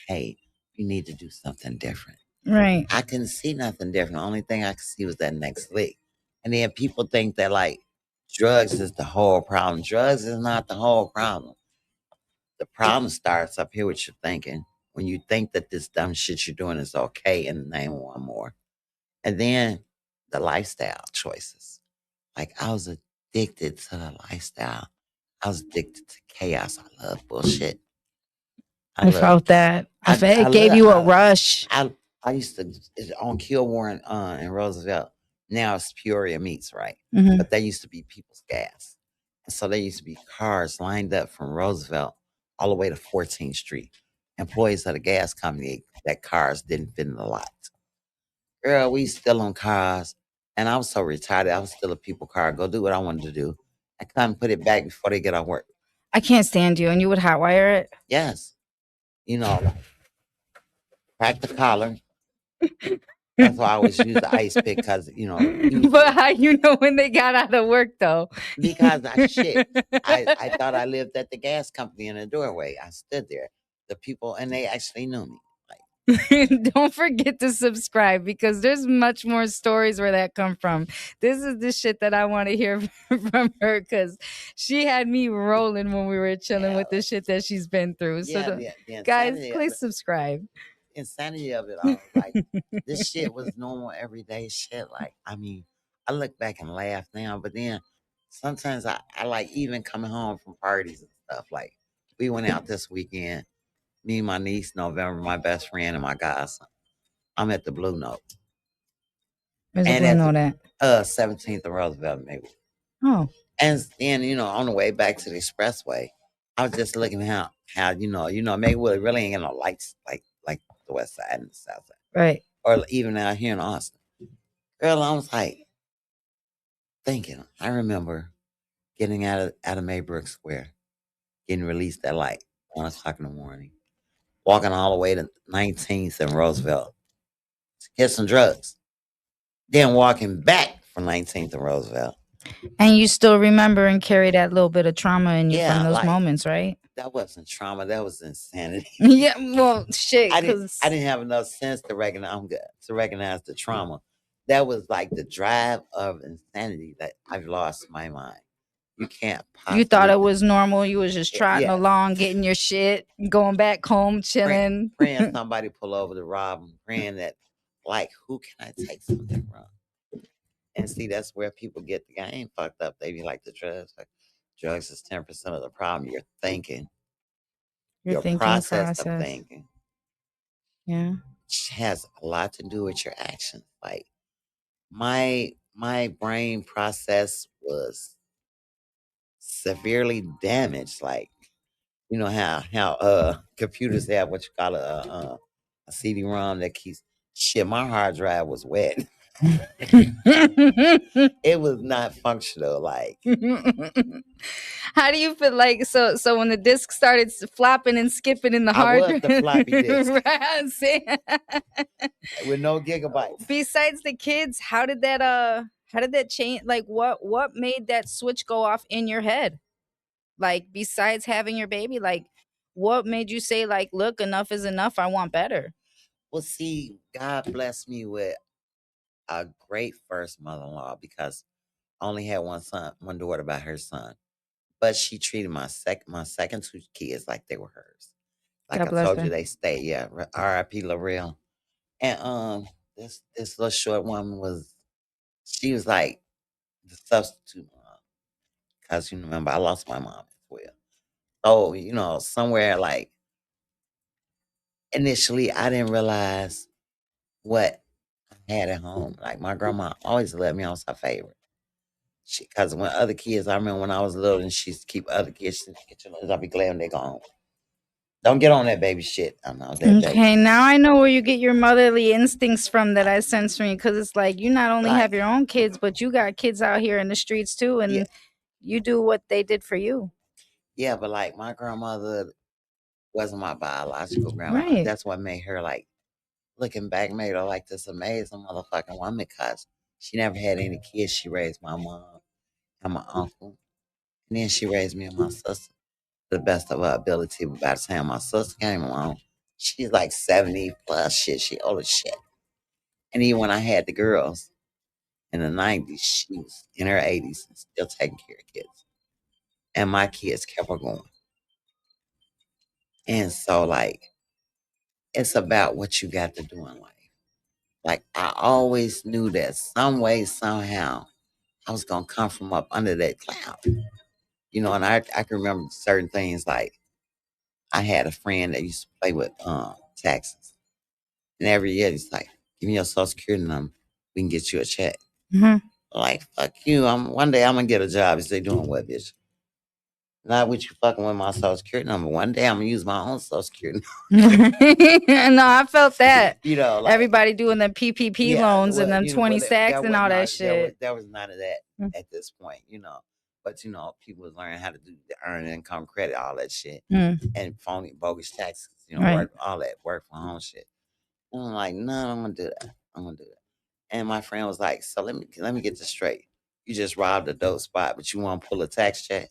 Hey, you need to do something different. Right. I couldn't see nothing different. The only thing I could see was that next lick. And then people think that like drugs is the whole problem. Drugs is not the whole problem. The problem starts up here with your thinking. When you think that this dumb shit you're doing is okay in the name of one more. And then the lifestyle choices. Like I was addicted to the lifestyle. I was addicted to chaos. I love bullshit. I I love felt that. I felt I it gave love you a rush. I used to it's on Kilmore and Roosevelt. Now it's Peoria Meats, right? Hmm. But they used to be People's Gas, and so there used to be cars lined up from Roosevelt all the way to 14th Street. Employees of the gas company that cars didn't fit in the lot. Girl, we still on cars, and I was so retired. I was still a people car. Go do what I wanted to do. I come put it back before they get off work. I can't stand you, and you would hotwire Yes, you know, like, crack the collar. That's why I always use the ice pick it. because usually But how you know when they got out of work though? because I shit. I thought I lived at the gas company in the doorway. I stood there. The people and they actually knew me. Like Don't forget to subscribe because there's much more stories where that come from. This is the shit that I want to hear from her because she had me rolling when we were chilling yeah, with the shit that she's been through. So, yeah, the guys, insanity please subscribe. insanity of it all. Like this shit was normal everyday shit. Like I mean, I look back and laugh now, but then sometimes I like even coming home from parties and stuff. Like we went out this weekend, me and my niece November, my best friend and my godson. I'm at the Blue Note. Where's the And blue at note the at? 17th of Roosevelt, maybe. Oh, And then, on the way back to the expressway, I was just looking how Maywood really ain't got no lights like the west side and the south side. right. Or even out here in Austin. Girl, I was like thinking, I remember getting out of Maybrook Square, getting released at like 1 o'clock in the morning, walking all the way to 19th and Roosevelt, hit some drugs. Then walking back from 19th and Roosevelt. And you still remember and carry that little bit of trauma in you from Yeah, those like moments, right? that wasn't trauma, that was insanity. Yeah, well, shit, I didn't I because didn't have enough sense to recognize I'm good, to recognize the trauma. That was like the drive of insanity that I've lost my mind. You can't you thought possibly it was normal. You was just trotting yes. along, getting your shit, going back home, Praying, chilling. praying somebody pull over to rob them, praying that like who can I take something from? And see that's where people get the game fucked up. They be like the drugs. Like drugs is 10% of the problem. You're thinking, Your your thinking process of process. thinking Yeah. has a lot to do with your actions. Like my brain process was severely damaged. Like You know how computers have what you call a CD-ROM that keeps shit. My hard drive was wet. It was not functional. Like How do you feel like so when the disc started flopping and skipping in the I hard was the drive? floppy disk Right, see? with no gigabytes. Besides the kids, how did that change, like what made that switch go off in your head? Like besides having your baby, like what made you say like, look, enough is enough, I want better? Well, see, God blessed me with a great first mother-in-law because I only had one son, one daughter by her son. But she treated my second two kids like they were hers. Like God I bless told you, her. they stayed. Yeah, R.I.P. L'Oreal. And this little short woman she was like the substitute mom because you remember I lost my mom as well. So somewhere like initially I didn't realize what I had at home. Like my grandma always loved me. I was her favorite. Because when other kids, I remember when I was little and she used to keep other kids in the kitchen. I'll be glad when they go home. Don't get on that baby shit. I know that Okay, now I know where you get your motherly instincts from that I sense from you, because it's like you not only have like your own kids, but you got kids out here in the streets too, yeah, and you do what they did for you. yeah, but like my grandmother wasn't my biological grandma. Right. That's what made her like looking back made her like this amazing motherfucking woman because she never had any kids. She raised my mom and my uncle. And then she raised me and my sister to the best of her ability. But by the time my sister came along, she's like 70 plus shit. She old as shit. And even when I had the girls in the 90s, she was in her 80s and still taking care of kids. And my kids kept her going. And so, like, it's about what you got to do in life. Like, I always knew that some way, somehow, I was going to come from up under that cloud. And I can remember certain things like I had a friend that used to play with taxes. And every year he's like, give me your social security number. We can get you a check. Mhm. Like, fuck you. One day I'm gonna get a job. Is they doing what, bitch? Not with you fucking with my social security number. One day I'm gonna use my own social security No, I felt that. like Everybody doing the PPP yeah, loans and well, them 20 sacks there and was all that not shit. there was none of that Mm. at this point. But people was learning how to do the earned income credit, all that shit. Mm, And phony bogus taxes, right. work from home shit. And I'm like, no, I'm gonna do that. I'm gonna do that. And my friend was like, so let me get this straight. You just robbed a dope spot, but you want to pull a tax check?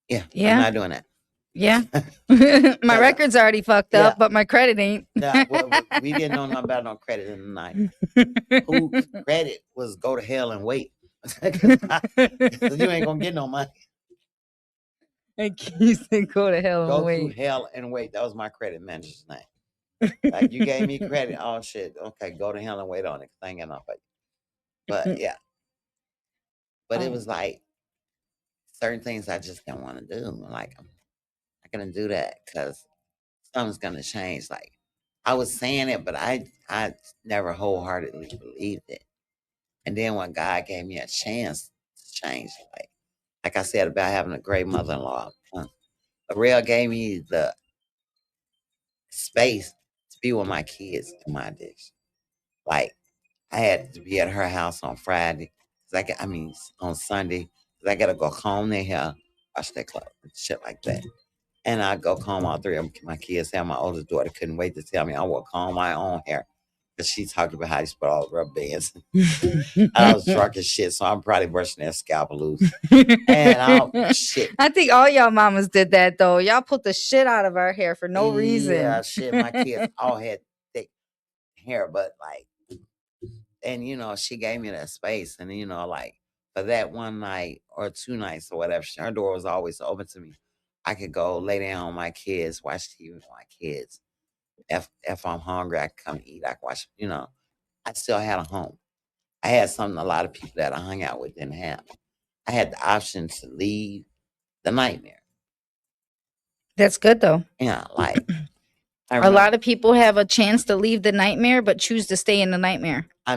Yeah, I'm Yeah. not doing that. Yeah. My 'Cause, record's already fucked yeah, up, but my credit ain't. nah, we didn't know nothing about no credit in the night. Who credit was go to hell and wait. 'Cause you ain't gonna get no money. You said go to hell and Go to wait. hell and wait. That was my credit manager's name. Like you gave me credit. Oh shit. Okay, go to hell and wait on it. 'Cause I ain't got enough for you. But yeah. But it Oh, was like certain things I just didn't want to do. Like I'm not gonna do that because something's gonna change. Like I was saying it, but I never wholeheartedly believed it. And then when God gave me a chance to change, like I said about having a great mother-in-law, Ariel gave me the space to be with my kids in my addiction. Like I had to be at her house on Friday, 'cause on Sunday, 'cause I gotta go comb their hair, wash their clothes, and shit like that. And I go comb all three of my kids' hair. My oldest daughter couldn't wait to tell me I will comb my own hair because she talked about how she put all the rubber bands. I was drunk as shit, so I'm probably brushing that scalp loose. And shit. I think all y'all mamas did that though. Y'all put the shit out of our hair for no Yeah, reason. shit. My kids all had thick hair, but like, and she gave me that space, and like for that one night or two nights or whatever, her door was always open to me. I could go lay down with my kids, watch TV with my kids. If I'm hungry, I can come eat. I can watch. I still had a home. I had something a lot of people that I hung out with didn't have. I had the option to leave the nightmare. That's good though. Yeah, like I A remember. lot of people have a chance to leave the nightmare, but choose to stay in the nightmare. I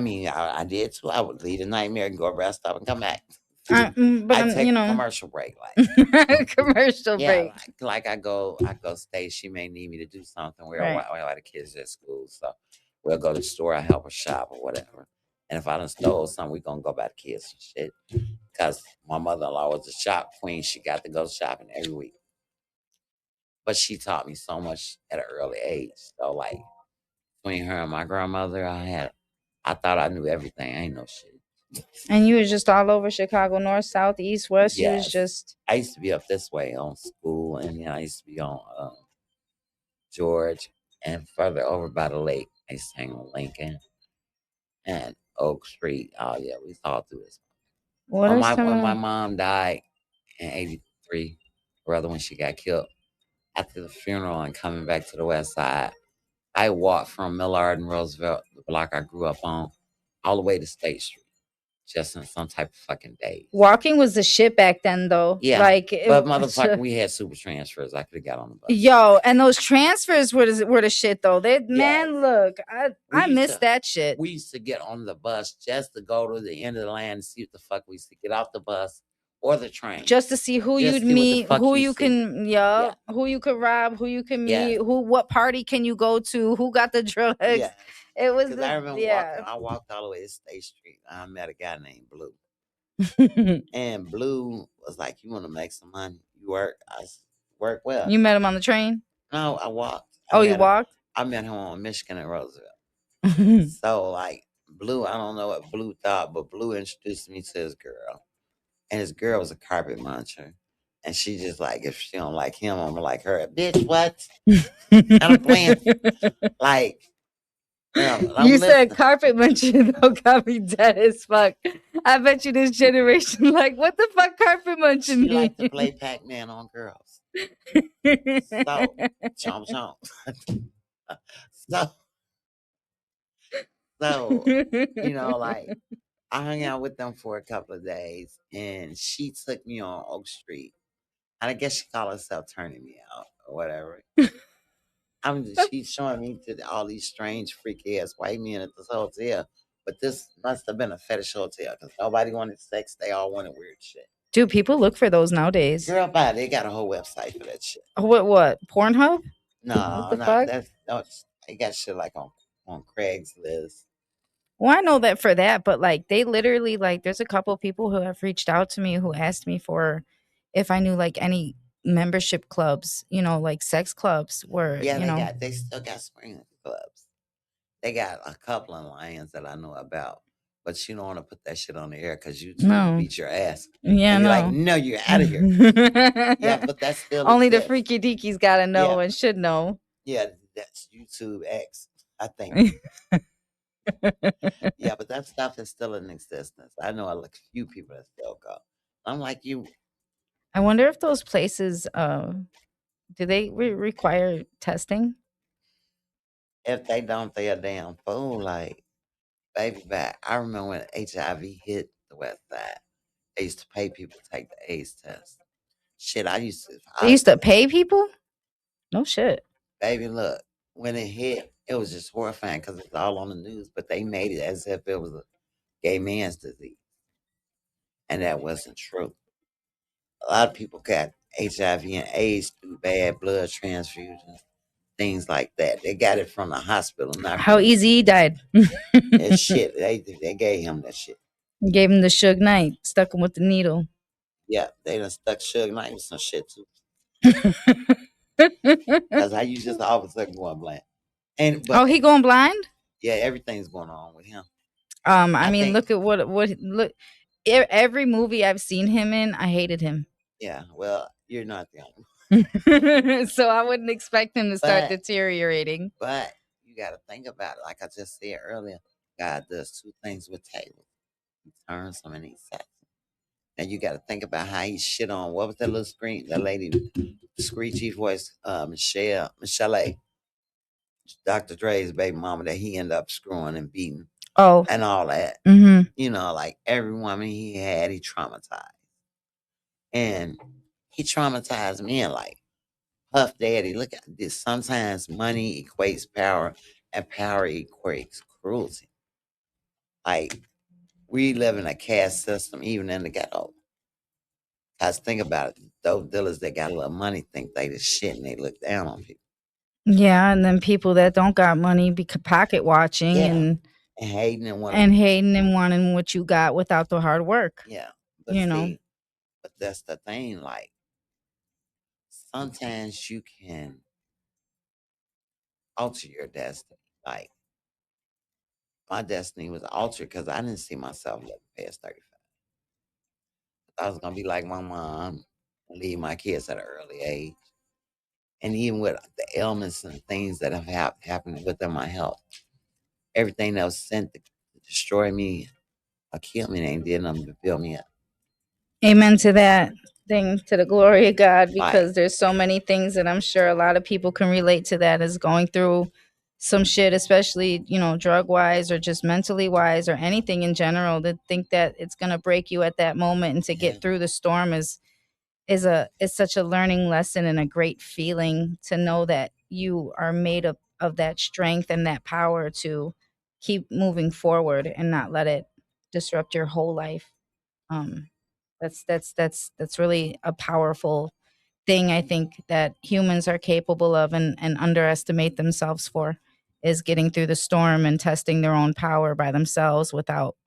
did too. I would leave the nightmare and go rest up and come back. But I I'm, take a commercial break, commercial yeah, break. like I go stay. She may need me to do something. Right. While the kids at school, so we'll go to the store. I help her shop or whatever. And if I done stole something, we gonna go by the kids and shit. Cause my mother-in-law was a shop queen. She got to go shopping every week. But she taught me so much at an early age. So like between her and my grandmother, I thought I knew everything. I ain't no shit. And you was just all over Chicago, north, south, east, west. You was Yes. just. I used to be up this way on school, and then I used to be on George, and further over by the lake. I used to hang on Lincoln and Oak Street. Oh yeah, we saw through this. What are When my some? mom died in '83, rather when she got killed, after the funeral and coming back to the west side, I walked from Millard and Roosevelt, the block I grew up on, all the way to State Street, just in some type of fucking daze. Walking was the shit back then, though. Yeah, Like, but motherfucker, we had super transfers. I could have got on the bus. yo, and those transfers were the shit though. They Yes. man, look, I miss that shit. We used to get on the bus just to go to the end of the land and see what the fuck we used to get off the bus or the train. Just to see who Just you'd see what the meet, fuck who you you see. can, Yeah. who you could rob, who you can Yes. meet, what party can you go to, who got the drugs. Yeah. It was Because I remember walking, I walked all the way to State Street. I met a guy named Blue. And Blue was like, "You want to make some money? You work." I said, "Work well." You met him on the train? No, I walked. Oh, you walked? I met him on Michigan and Roosevelt. So like Blue, I don't know what Blue thought, but Blue introduced me to his girl, and his girl was a carpet muncher. And she just like, if she don't like him, I'm gonna like her. Bitch, what? And I'm playing like, You said carpet munching though, got me dead as fuck. I bet you this generation like, what the fuck carpet munching She mean? liked to play Pac-Man on girls. So chomp chomp. so like I hung out with them for a couple of days, and she took me on Oak Street. And I guess she called herself turning me out or whatever. She's showing me to all these strange, freaky ass white men at this hotel. But this must have been a fetish hotel because nobody wanted sex. They all wanted weird shit. Do people look for those nowadays? Girl, bye. They got a whole website for that shit. What? Pornhub? No, What the no, fuck? they got shit like on Craigslist. Well, I know that for that, but like they literally like there's a couple people who have reached out to me who asked me for if I knew like any membership clubs, like sex clubs where Yeah, they still got swinging clubs. They got a couple of lions that I know about, but you don't want to put that shit on the air because you No. beat your ass. Yeah, And you're no. like, no, you're out of here. Yeah, but that's still only exists. the freaky deakies gotta know Yeah. and should know. Yeah, that's YouTube X, I think. Yeah, but that stuff is still in existence. I know a few people that still go. I'm like you. I wonder if those places do they require testing? If they don't, they're a damn fool. Like, baby, back. I remember when HIV hit the West Side. They used to pay people to take the AIDS test. Shit, I used to. They used to pay people? No shit. Baby, look, when it hit, it was just horrifying because it was all on the news, but they made it as if it was a gay man's disease. And that wasn't true. A lot of people got HIV and AIDS through bad blood transfusions, things like that. They got it from the hospital, not How from easy he died. that shit. They gave him that shit. Gave him the Suge Knight, stuck him with the needle. Yeah, they done stuck Suge Knight with some shit too. That's how you just all of a sudden going blind. Oh, he going blind? Yeah, everything's going on with him. I mean, look at what look. Every movie I've seen him in, I hated him. Yeah, well, you're not the only one. So I wouldn't expect him to start deteriorating. But you got to think about it. Like I just said earlier, God does two things with tables. He turns them and he sets them. And you got to think about how he shit on, what was that little scream, that lady, screechy voice, Michelle, Dr. Dre's baby mama that he ended up screwing and beating. Oh. And all that. Mm-hmm. Like every woman he had, he traumatized. And he traumatized men like Puff Daddy. Look at this. Sometimes money equates power, and power equates cruelty. Like We live in a caste system, even in the ghetto. Cause think about it, those dealers that got a little money think they the shit and they look down on people. Yeah, and then people that don't got money be pocket watching Yeah, and hating and want to. and hating and wanting what you got without the hard work. Yeah, but You know. see, but that's the thing. Like sometimes you can alter your destiny. Like my destiny was altered because I didn't see myself living past 35. I was gonna be like my mom and leave my kids at an early age. And even with the ailments and things that have happened within my health, everything that was sent to destroy me or kill me ain't did nothing to build me up. Amen to that thing, to the glory of God, Like, because there's so many things that I'm sure a lot of people can relate to, that is going through some shit, especially, drug wise or just mentally wise or anything in general, to think that it's going to break you at that moment and to yeah, get through the storm is such a learning lesson and a great feeling to know that you are made of that strength and that power to keep moving forward and not let it disrupt your whole life. um that's really a powerful thing, I think, that humans are capable of and underestimate themselves for, is getting through the storm and testing their own power by themselves without,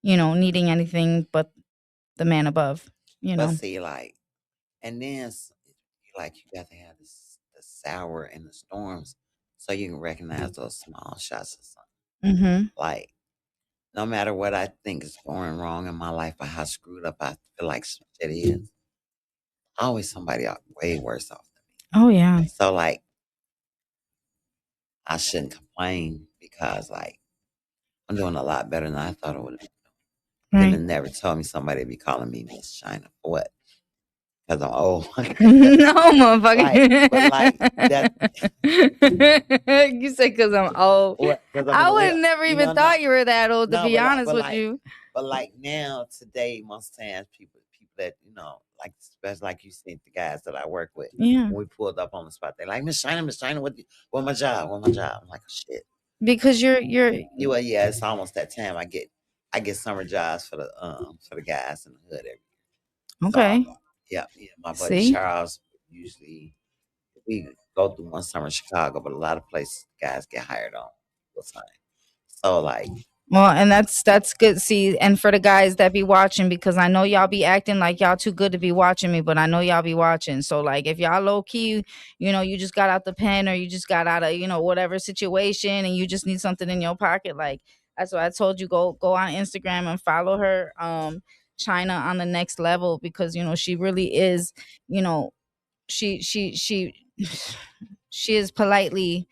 needing anything but the man above, you but know. see, like, and then like you got to have this the sour and the storms, so you can recognize those small shots of sun. Mhm. Like, no matter what I think is going wrong in my life or how screwed up I feel like some shit is, always somebody out way worse off than me. Oh yeah. So like, I shouldn't complain because like I'm doing a lot better than I thought I would have. You'd Right. have never told me somebody would be calling me Miss China for what? Because I'm old. No, But like that. motherfucker. You said because I'm old. What? Because I'm I old. would Yeah. have never You even know, no, thought you were that old, to no, be honest with you. but like now today, most times people that like especially like you see the guys that I work with, Yeah. when we pulled up on the spot, they like Miss China, what my job, what my job. I'm like shit. Because you're You well, yeah, it's almost that time. I get summer jobs for the guys in the hood every year. So okay. yeah, yeah, my buddy See? Charles usually we go through one summer in Chicago, but a lot of places guys get hired on full time. So like, Well, and that's good. See, and for the guys that be watching, because I know y'all be acting like y'all too good to be watching me, but I know y'all be watching. So like, if y'all low key, you just got out the pen or you just got out of whatever situation, and you just need something in your pocket, like that's why I told you, go on Instagram and follow her, China on the next level, because she really is, you know, she she is politely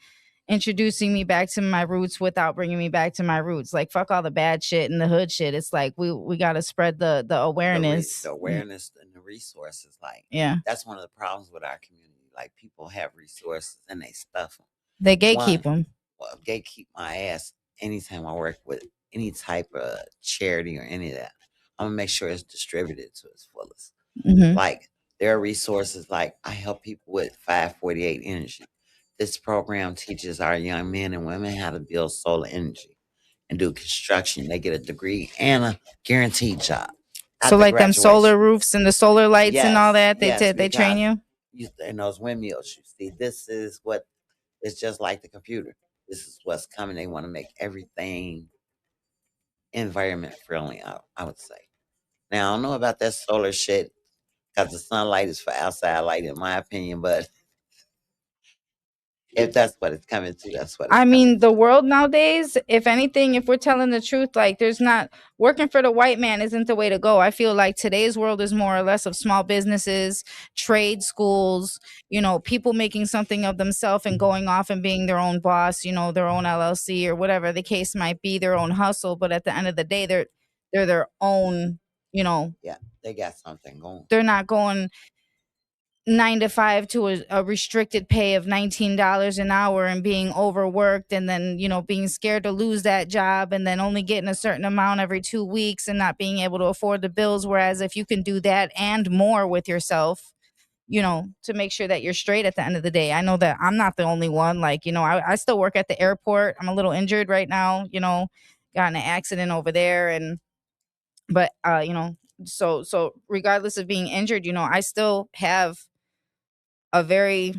introducing me back to my roots without bringing me back to my roots. Like fuck all the bad shit and the hood shit. It's like we got to spread the awareness. the awareness and the resources, like Yeah. that's one of the problems with our community. Like people have resources and they stuff them. They gatekeep One, them. well, gatekeep my ass anytime I work with any type of charity or any of that. I'm gonna make sure it's distributed to its fullest. Hmm. Like there are resources like I help people with 548 energy. This program teaches our young men and women how to build solar energy and do construction. They get a degree and a guaranteed job So after like them solar graduation. roofs and the solar lights and all Yes, that, yes, they train because you. in those windmills, you see, this is what it's just like the computer. This is what's coming. They want to make everything environment friendly, I would say. Now, I don't know about that solar shit because the sunlight is for outside light, in my opinion, but if that's what it's coming to, that's what it's I coming mean, the to. world nowadays, if anything, if we're telling the truth, like there's not, working for the white man isn't the way to go. I feel like today's world is more or less of small businesses, trade schools, people making something of themselves and going off and being their own boss, their own LLC or whatever the case might be, their own hustle. But at the end of the day, they're their own, you know, Yeah, they got something going. they're not going 9 to 5 to a restricted pay of $19 an hour and being overworked, and then being scared to lose that job, and then only getting a certain amount every 2 weeks and not being able to afford the bills. Whereas if you can do that and more with yourself, to make sure that you're straight at the end of the day. I know that I'm not the only one. Like, I still work at the airport. I'm a little injured right now, got in an accident over there, and but you know, so regardless of being injured, you know, I still have a very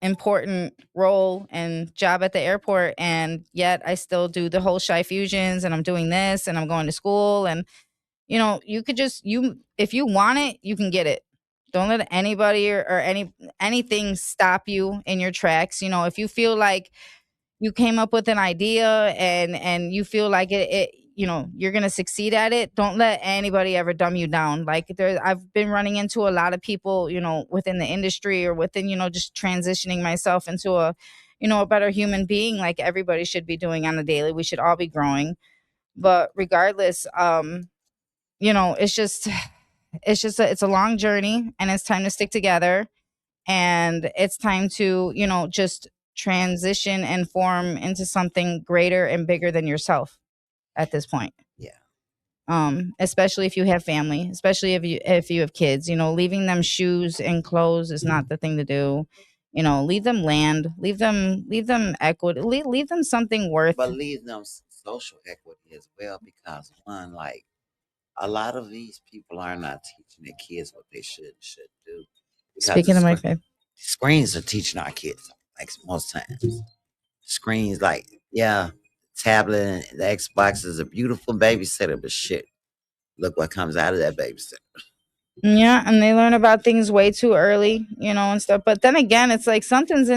important role and job at the airport, and yet I still do the whole shy fusions, and I'm doing this, and I'm going to school. And you know, you could just, you, if you want it, you can get it. Don't let anybody or anything stop you in your tracks. You know, if you feel like you came up with an idea and you feel like it, you know, you're gonna succeed at it, don't let anybody ever dumb you down. Like, there, I've been running into a lot of people, you know, within the industry or within, you know, just transitioning myself into a, you know, a better human being, like everybody should be doing on a daily. We should all be growing. But regardless, you know, it's a long journey, and it's time to stick together, and it's time to, you know, just transition and form into something greater and bigger than yourself at this point. Yeah. Especially if you have family, especially if you have kids, you know, leaving them shoes and clothes is not the thing to do. You know, leave them land, leave them equity, leave them something worth. But leave them social equity as well, because one, like, a lot of these people are not teaching their kids what they should do. Because Speaking of my favorite, screens are teaching our kids, like most times. Screens, like, yeah, tablet and the Xbox is a beautiful babysitter, but shit, look what comes out of that babysitter. yeah, and they learn about things way too early, you know, and stuff. But then again, it's like something's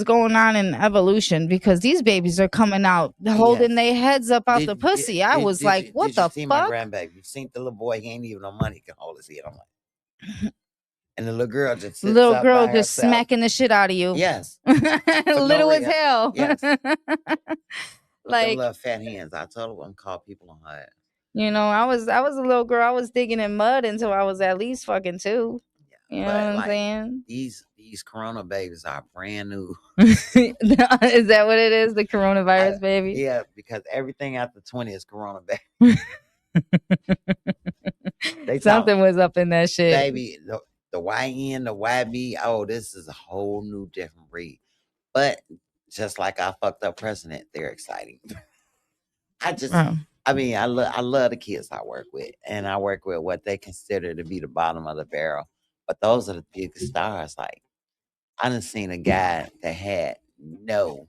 going on in evolution, because these babies are coming out holding Yes. their heads up out the Did pussy. I was like, what did you the see my fuck? grandbaby? You seen the little boy? He ain't even no money, he can hold his head. I'm like, and the little girl just sits Little up girl by just herself. smacking the shit out of you. Yes, Little as hell. Yes, with them Like, little fat hands. I told her I'm call people on her ass. you know, I was a little girl. I was digging in mud until I was at least fucking 2. Yeah, You know what but I'm like saying? these Corona babies are brand new. Is that what it is? The coronavirus baby? Yeah, because everything after 20 is Corona baby. They talk, Something was up in that shit. baby, the YN, the YB. Oh, this is a whole new different breed. But just like our fucked up president, they're exciting. I just, Oh. I mean, I love the kids I work with, and I work with what they consider to be the bottom of the barrel. But those are the biggest stars. Like, I done seen a guy that had no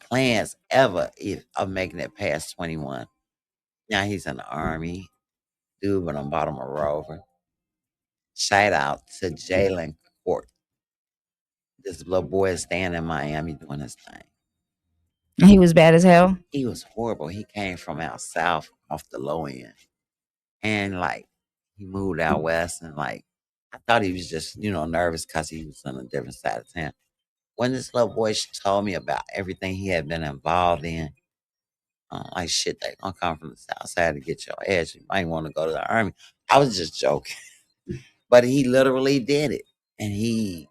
plans ever of making it past 21. Now he's in the army, dude, but on bottom of Rover. Shout out to Jalen Court. This little boy is staying in Miami doing his thing. He was bad as hell. He was horrible. He came from out south off the low end. And like he moved out west, and like I thought he was just, nervous because he was on a different side of town. When this little boy told me about everything he had been involved in, like shit, they gonna come from the south side to get your ass. You might want to go to the army. I was just joking. But he literally did it. And he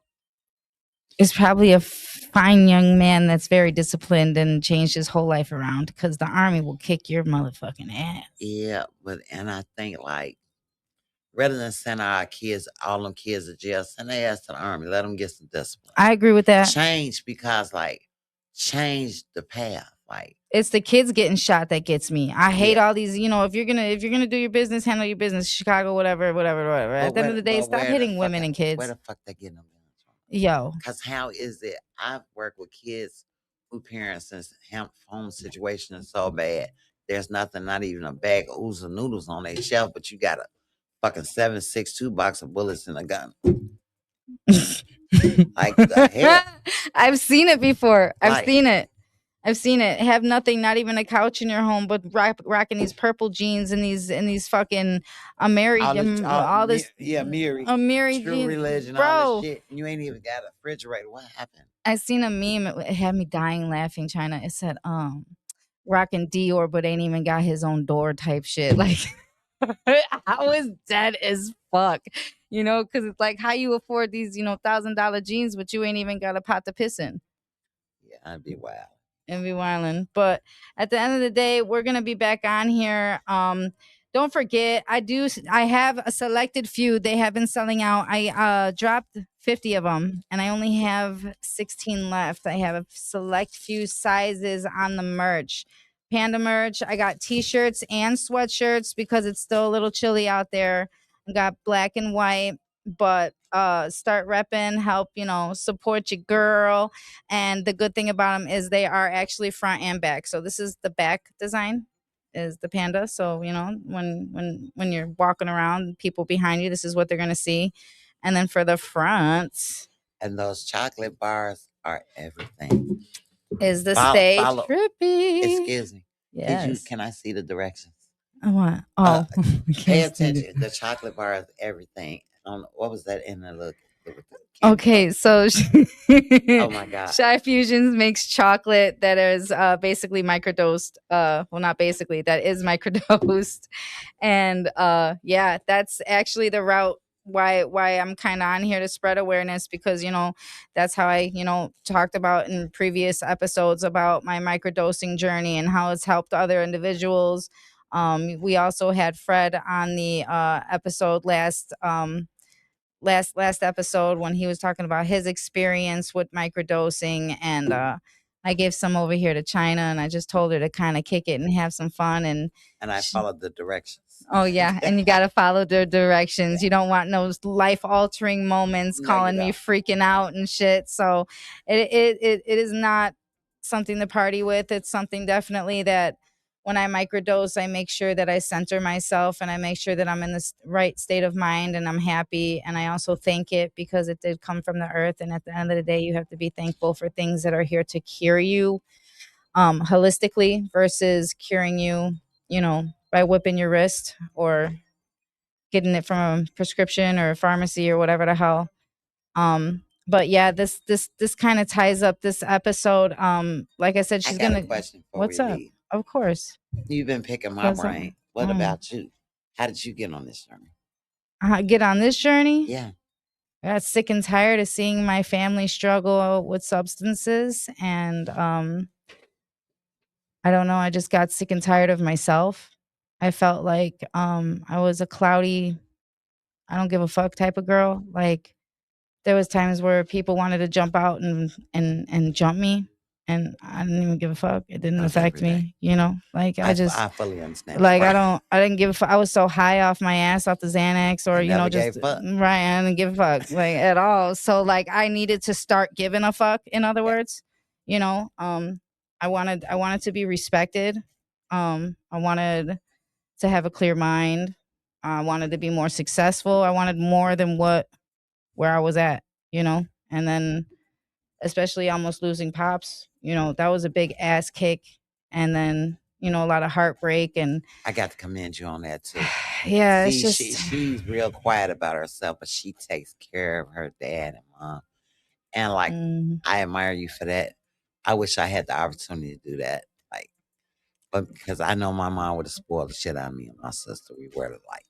Is probably a fine young man that's very disciplined and changed his whole life around, because the army will kick your motherfucking ass. Yeah, and I think like rather than send our kids, all them kids to jail, send their ass to the army. Let them get some discipline. I agree with that. Change, because change the path. Like, it's the kids getting shot that gets me. I hate Yeah. all these, if you're gonna do your business, handle your business, Chicago, whatever. At the end of the day, stop hitting women and kids. Where the fuck they getting them guns from? Yo, Because how is it? I've worked with kids who parents since home situation is so bad. There's nothing, not even a bag of oodles and noodles on their shelf, but you got a fucking 7.62 box of bullets and a gun. Like the hell? I've seen it before. I've Like- seen it. Have nothing, not even a couch in your home, but rocking these purple jeans and these fucking Miri, all this, Miri. Miri True jeans, religion, bro. all this shit. And you ain't even got a refrigerator. What happened? I seen a meme. It had me dying laughing. China. It said, rocking Dior, but ain't even got his own door type shit. Like, I was dead as fuck, because it's like, how you afford these, $1,000 jeans, but you ain't even got a pot to piss in. Yeah, I'd be wild. And be wildin'. But at the end of the day, we're gonna be back on here. Don't forget, I have a selected few. They have been selling out. I dropped 50 of them, and I only have 16 left. I have a select few sizes on the merch. Panda merch. I got t-shirts and sweatshirts because it's still a little chilly out there. I got black and white, but start repping, help, support your girl. And the good thing about them is they are actually front and back. So this is the back design is the panda. So, when you're walking around, people behind you, this is what they're going to see. And then for the front And those chocolate bars are everything. is the Follow, stay follow. trippy. Excuse me. Yes. Can I see the directions? What? Oh, Pay attention. The chocolate bar is everything. What was that in the look? Okay, so Oh my God. Shy Fusions makes chocolate that is basically microdosed. Well, not basically, that is microdosed. And yeah, that's actually the route why I'm kind of on here to spread awareness, because that's how I talked about in previous episodes about my microdosing journey and how it's helped other individuals. We also had Fred on the episode last episode when he was talking about his experience with microdosing, and I gave some over here to China, and I just told her to kind of kick it and have some fun, and I followed the directions. Oh yeah, and you got to follow the directions. You don't want those life-altering moments No, calling me freaking out and shit. So it is not something to party with. It's something definitely that when I microdose, I make sure that I center myself and I make sure that I'm in the right state of mind and I'm happy. And I also thank it because it did come from the earth. And at the end of the day, you have to be thankful for things that are here to cure you holistically versus curing you, by whipping your wrist or getting it from a prescription or a pharmacy or whatever the hell. But yeah, this kind of ties up this episode. Like I said, she's I got gonna. a question for What's you, up? Lee. Of course. You've been picking my What's up? brain. What about you? How did you get on this journey? Get on this journey? Yeah. I got sick and tired of seeing my family struggle with substances, and I don't know. I just got sick and tired of myself. I felt like I was a cloudy, I don't give a fuck type of girl. Like there was times where people wanted to jump out and jump me, and I didn't even give a fuck. It didn't affect me, Like I fully understand. like I didn't give a fuck. I was so high off my ass off the Xanax, or just right. I didn't give a fuck like at all. So like I needed to start giving a fuck. In other words, I wanted to be respected. I wanted to have a clear mind. I wanted to be more successful. I wanted more than where I was at, and then especially almost losing pops, that was a big ass kick. And then, a lot of heartbreak, and I got to commend you on that too. Yeah, See, it's just she's real quiet about herself, but she takes care of her dad and mom. And like I admire you for that. I wish I had the opportunity to do that. Like, but because I know my mom would have spoiled the shit out of me and my sister. We were like,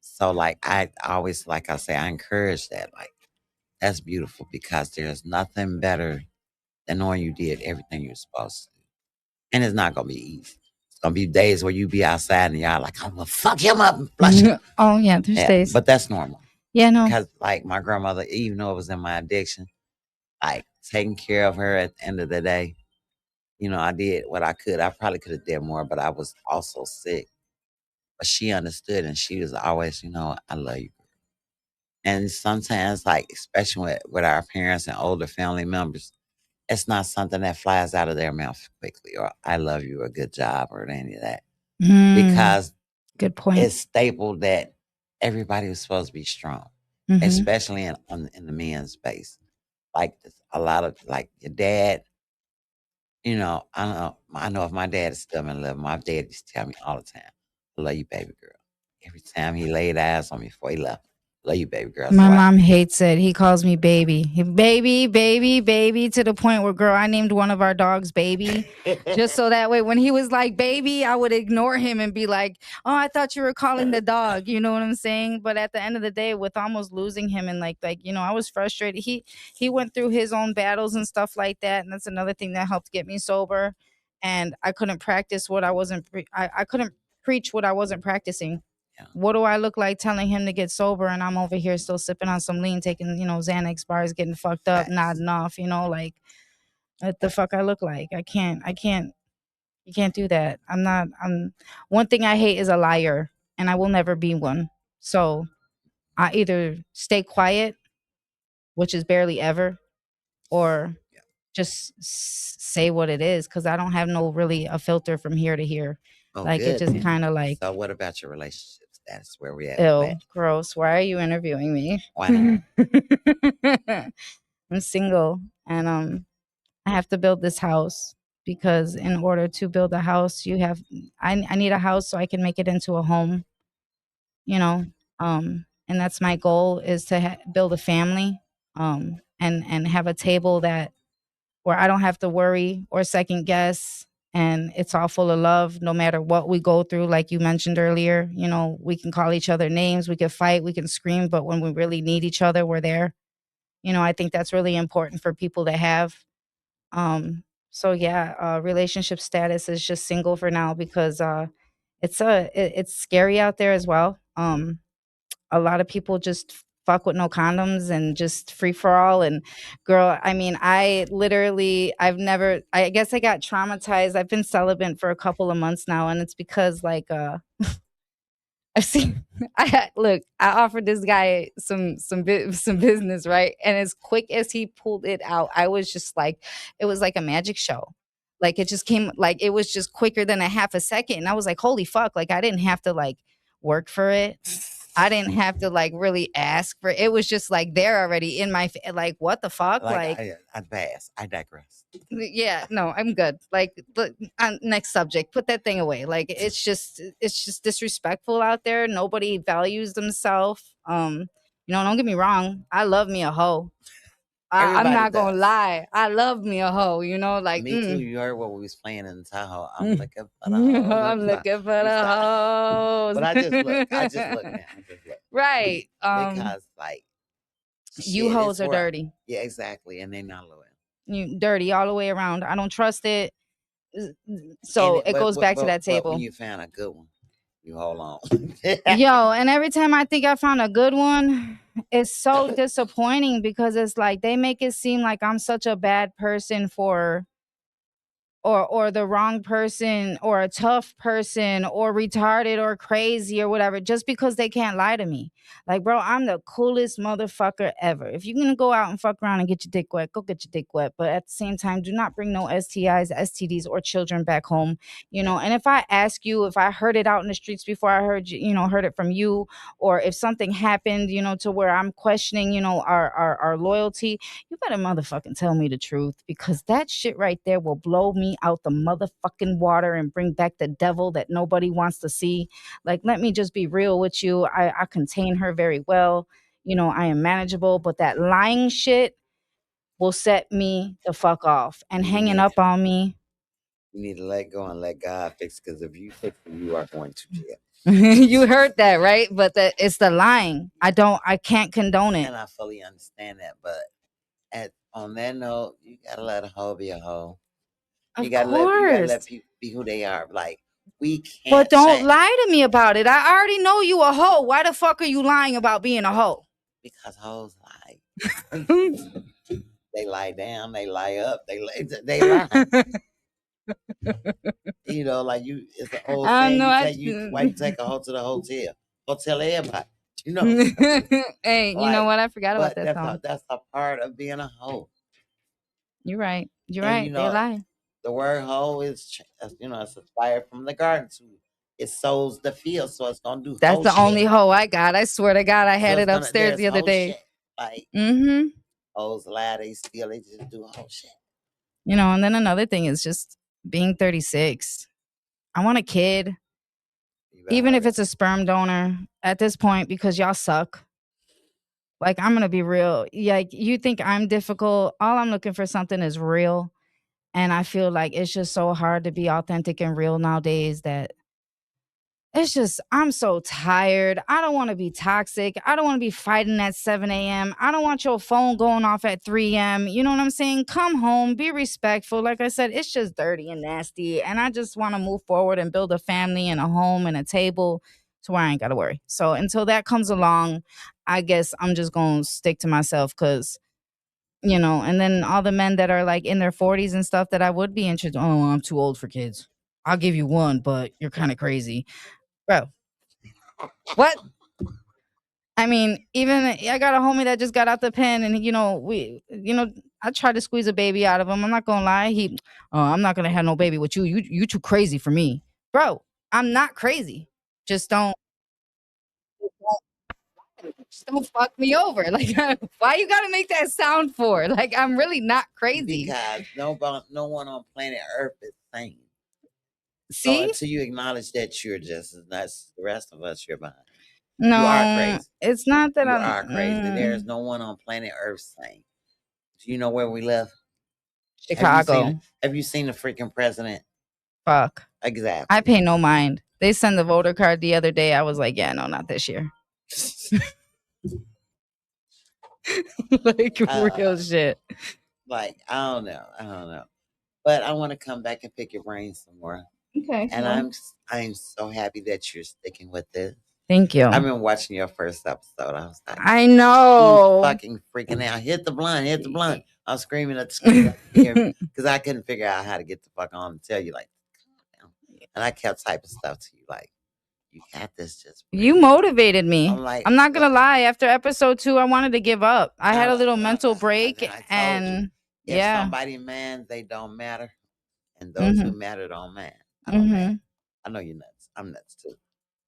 so like I always, like I say, I encourage that. Like that's beautiful because there's nothing better than knowing you did everything you're supposed to do. And it's not gonna be easy. It's gonna be days where you be outside and y'all like, I'm gonna fuck him up and flush him. Oh yeah, there's days. But that's normal. Yeah, no. Because like my grandmother, even though it was in my addiction, like taking care of her at the end of the day, I did what I could. I probably could have did more, but I was also sick. But she understood and she was always, I love you. And sometimes, like, especially with our parents and older family members, it's not something that flies out of their mouth quickly, or I love you, or good job, or any of that. Because good point. It's stapled that everybody was supposed to be strong, especially in the men's space. Like a lot of like your dad, I don't know. I know if my dad is still in love, my dad used to tell me all the time, I love you, baby girl. Every time he laid eyes on me before he left, love you, baby girl. My mom hates it. He calls me baby. Baby, baby, baby, to the point where, girl, I named one of our dogs Baby. Just so that way when he was like baby, I would ignore him and be like, oh, I thought you were calling the dog. You know what I'm saying? But at the end of the day, with almost losing him and like I was frustrated. He went through his own battles and stuff like that. And that's another thing that helped get me sober. And I couldn't practice what I wasn't I couldn't preach what I wasn't practicing. What do I look like telling him to get sober, and I'm over here still sipping on some lean, taking, Xanax bars, getting fucked up, nodding off, like what the fuck I look like? I can't, You can't do that. I'm one thing I hate is a liar, and I will never be one. So I either stay quiet, which is barely ever, or Yeah. just say what it is because I don't have no really a filter from here to here. Oh, Like it good. just kind of like, So, what about your relationship status? Where we at with ew, that? gross. Why are you interviewing me? Why not? I'm single and I have to build this house because in order to build a house, I need a house so I can make it into a home, you know. And that's my goal is to build a family and have a table that where I don't have to worry or second guess and it's all full of love no matter what we go through like you mentioned earlier. You know, we can call each other names, we can fight, we can scream, but when we really need each other, we're there. You know, I think that's really important for people to have. So yeah, relationship status is just single for now because it's scary out there as well. A lot of people just fuck with no condoms and just free for all and girl, I mean, I've never, I guess I got traumatized. I've been celibate for a couple of months now and it's because like I've seen look, I offered this guy some business, right? And as quick as he pulled it out, I was just like, it was like a magic show. Like it just came like it was just quicker than a half a second. And I was like, holy fuck, like I didn't have to like work for it. I didn't have to like really ask for it. It was just like there already in my like what the fuck? Like, Like I pass. I digress. yeah, no, I'm good. Like, next subject, put that thing away. Like, it's just disrespectful out there. Nobody values themselves. You know, don't get me wrong. I love me a hoe. I'm Everybody not gonna does. lie. I love me a hoe. You know, like, Me too. You heard what we was playing in Tahoe. I'm mm, looking for the hoes. Let I'm me stop. looking for Let me the stop. hoes. But I just look. I just look now. I just look Right. because like You shit, it's hoes are for dirty. yeah, exactly, and they not loyal. You dirty all the way around. I don't trust it. And So it goes back to that but when table. you found a good one, you hold on. Yo, and every time I think I found a good one, it's so disappointing because it's like they make it seem like I'm such a bad person for or the wrong person or a tough person or retarded or crazy or whatever just because they can't lie to me. Like, bro, I'm the coolest motherfucker ever. If you're gonna go out and fuck around and get your dick wet, go get your dick wet. But at the same time, do not bring no STIs, STDs, or children back home. You Yeah. know, and if I ask you, if I heard it out in the streets before I heard you, you know, heard it from you, or if something happened, you know, to where I'm questioning, you know, our loyalty, you better motherfucking tell me the truth because that shit right there will blow me out the motherfucking water and bring back the devil that nobody wants to see. Like, let me just be real with you. I contain her very well. You know, I am manageable, but that lying shit will set me the fuck off. And You hanging need up on me. you need to let go and let God fix. Because if you fix it, you are going to jail. You heard that, right? But it's the lying. I can't condone it. And I fully understand that, but on that note, you gotta let a hoe be a hoe. Of You gotta let course. people be who they are. Like we But can't don't change lie to me about it. I already know you a hoe. Why the fuck are you lying about being a hoe? because hoes lie. They lie down, they lie up, they lie. You know, like you, it's an old I saying. know. You take you why you take a hoe to the hotel? Go tell everybody. You know, Hey, you know like, what? I forgot about but that song. that's a part of being a hoe. You're right. You're And you right. They know, lie. the word hoe is you know it's inspired from the garden too. It sows the field, so it's gonna do That's hoe the shit. only hoe I got. I swear to God, I So had it's it gonna upstairs there's the other hoe day. shit. Like Mm-hmm. hoes lie, they steal, they just do hoe shit. You know, and then another thing is just being 36. I want a kid, You better even if hurry up. it's a sperm donor at this point, because y'all suck. Like, I'm gonna be real. Like, you think I'm difficult. All I'm looking for something is real. And I feel like it's just so hard to be authentic and real nowadays that it's just, I'm so tired. I don't want to be toxic. I don't want to be fighting at 7 a.m. I don't want your phone going off at 3 a.m. You know what I'm saying? Come home, be respectful. Like I said, it's just dirty and nasty. And I just want to move forward and build a family and a home and a table to where I ain't got to worry. So until that comes along, I guess I'm just going to stick to myself because you know, and then all the men that are like in their 40s and stuff that I would be interested. Oh, I'm too old for kids. I'll give you one, but you're kind of crazy, bro. What? I mean, even I got a homie that just got out the pen, and I tried to squeeze a baby out of him. I'm not gonna lie, I'm not gonna have no baby with you. You too crazy for me, bro. I'm not crazy. Just don't, just don't fuck me over. Like, why you gotta make that sound for? Like, I'm really not crazy. Because no one on planet Earth is sane. So See, until you acknowledge that you're just as nuts as the rest of us, you're behind. no, You are crazy. it's not that You I'm. are crazy. There is no one on planet Earth sane. Do you know where we live? Chicago. Have you seen the freaking president? Fuck. Exactly. I pay no mind. They sent the voter card the other day. I was like, yeah, no, not this year. Like, real shit. Like, I don't know. But I want to come back and pick your brain some more. Okay. And I'm so happy that you're sticking with this. Thank you. I've been watching your first episode. I was like, I know. she's fucking freaking out. Hit the blunt. I was screaming at the screen because I couldn't figure out how to get the fuck on and tell you, like, calm down. And I kept typing stuff to you like, you got this. Just breathe. You motivated me. I'm not gonna "Look, lie. After episode 2, I wanted to give up. I had a little mental break, I told you, and if yeah, somebody man, they don't matter, and those who matter don't matter. I don't matter. I know you're nuts. I'm nuts too.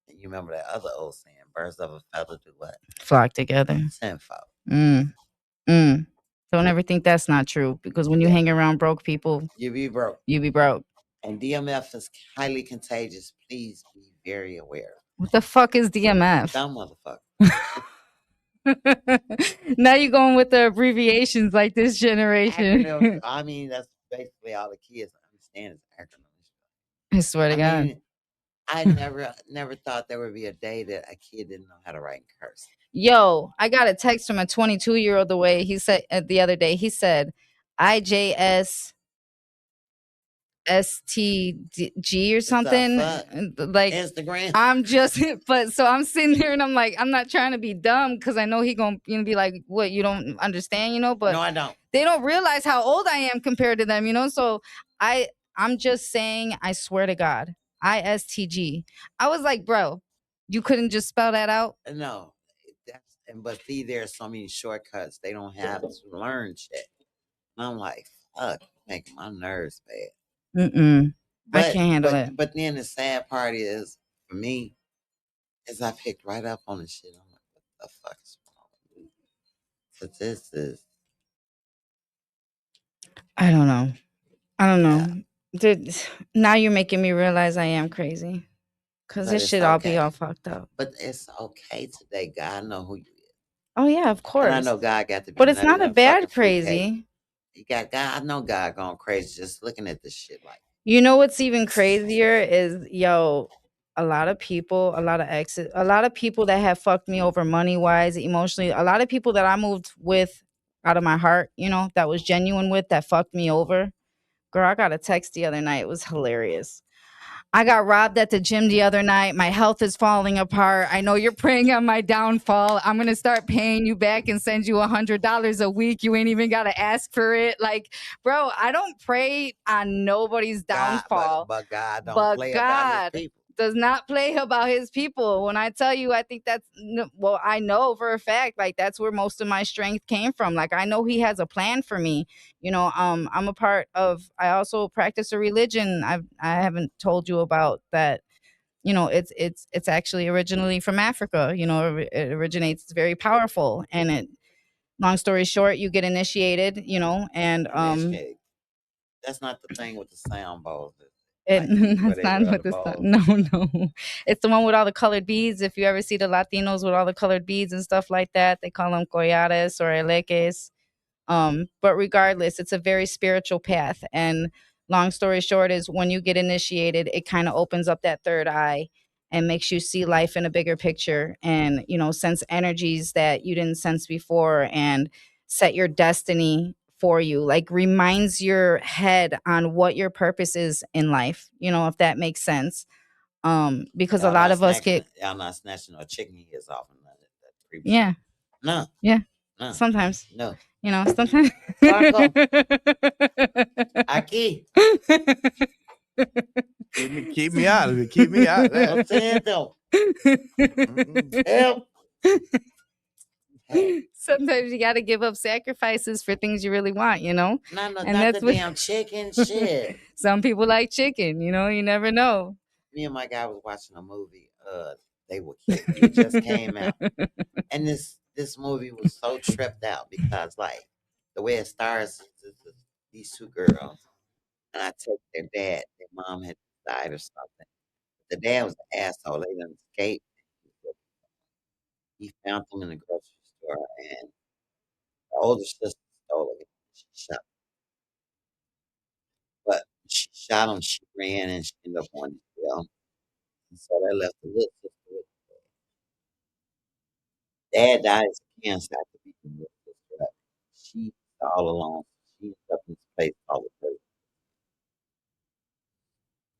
And you remember that other old saying, birds of a feather do what? flock together. Tenfold. Don't ever think that's not true, because when you hang around broke people, you be broke. You be broke. And DMF is highly contagious. Please be very aware. What the fuck is DMF? Dumb motherfucker. Now you're going with the abbreviations like this generation. Acronyms, I mean, that's basically all the kids understand is acronyms. I swear to God. Mean, I never thought there would be a day that a kid didn't know how to write and curse. Yo, I got a text from a 22-year-old the way he said the other day. He said, IJS STG or something, like Instagram. I'm just, but so I'm sitting there and I'm like, I'm not trying to be dumb because I know he gonna be like, what, you don't understand, but no, I don't. They don't realize how old I am compared to them, So I'm just saying, I swear to God, ISTG. I was like, bro, you couldn't just spell that out? No, but see, there's so many shortcuts they don't have to learn shit. And I'm like, fuck, making my nerves bad. I can't handle it. But then the sad part is, for me, is I picked right up on the shit. I'm like, what the fuck is wrong with me? Because this is... I don't know. Dude, now you're making me realize I am crazy. Because this shit all be all fucked up. But it's okay today. God know who you is. Oh, yeah, of course. And I know God got to be... But it's not a bad crazy. You got God. I know God going crazy just looking at this shit like... You know what's even crazier is, a lot of people, a lot of people that have fucked me over money-wise, emotionally, a lot of people that I moved with out of my heart, that was genuine with, that fucked me over. Girl, I got a text the other night. It was hilarious. I got robbed at the gym the other night. My health is falling apart. I know you're preying on my downfall. I'm going to start paying you back and send you $100 a week. You ain't even got to ask for it. Like, bro, I don't prey on nobody's downfall. But God don't play about his people. Does not play about his people. When I tell you, I think that's, well, I know for a fact, like, that's where most of my strength came from. Like, I know he has a plan for me. I'm a part of, I also practice a religion. I haven't told you about that. It's actually originally from Africa. It originates, it's very powerful. And long story short, you get initiated, and that's not the thing with the sound bowls. That's not what this. No. It's the one with all the colored beads. If you ever see the Latinos with all the colored beads and stuff like that, they call them collares or eleques. But regardless, it's a very spiritual path. And long story short is, when you get initiated, it kind of opens up that third eye and makes you see life in a bigger picture, and sense energies that you didn't sense before, and set your destiny for you, like reminds your head on what your purpose is in life, if that makes sense. Because a lot of us get... Y'all not snatching no chicken ears off of that. Yeah. No. Yeah. No. Sometimes. No. Sometimes. Aquí. Keep me out of it. Keep me out of I'm that. saying though. Help. Hey, Sometimes you got to give up sacrifices for things you really want, you know? And not the that's what damn chicken shit. some people like chicken, you know? You never know. Me and my guy was watching a movie. They Will Kill You. It just came out, and this movie was so tripped out because like the way it starts, these two girls, and I take their dad. Their mom had died or something. The dad was an asshole. They didn't escape. He found them in the grocery store, and the older sister stole it. She shot, but she shot him. She ran, and she ended up going to jail. And so they left the little sister with dad died of cancer after beating the little sister up. She's all alone. She ended up in this place called the prison.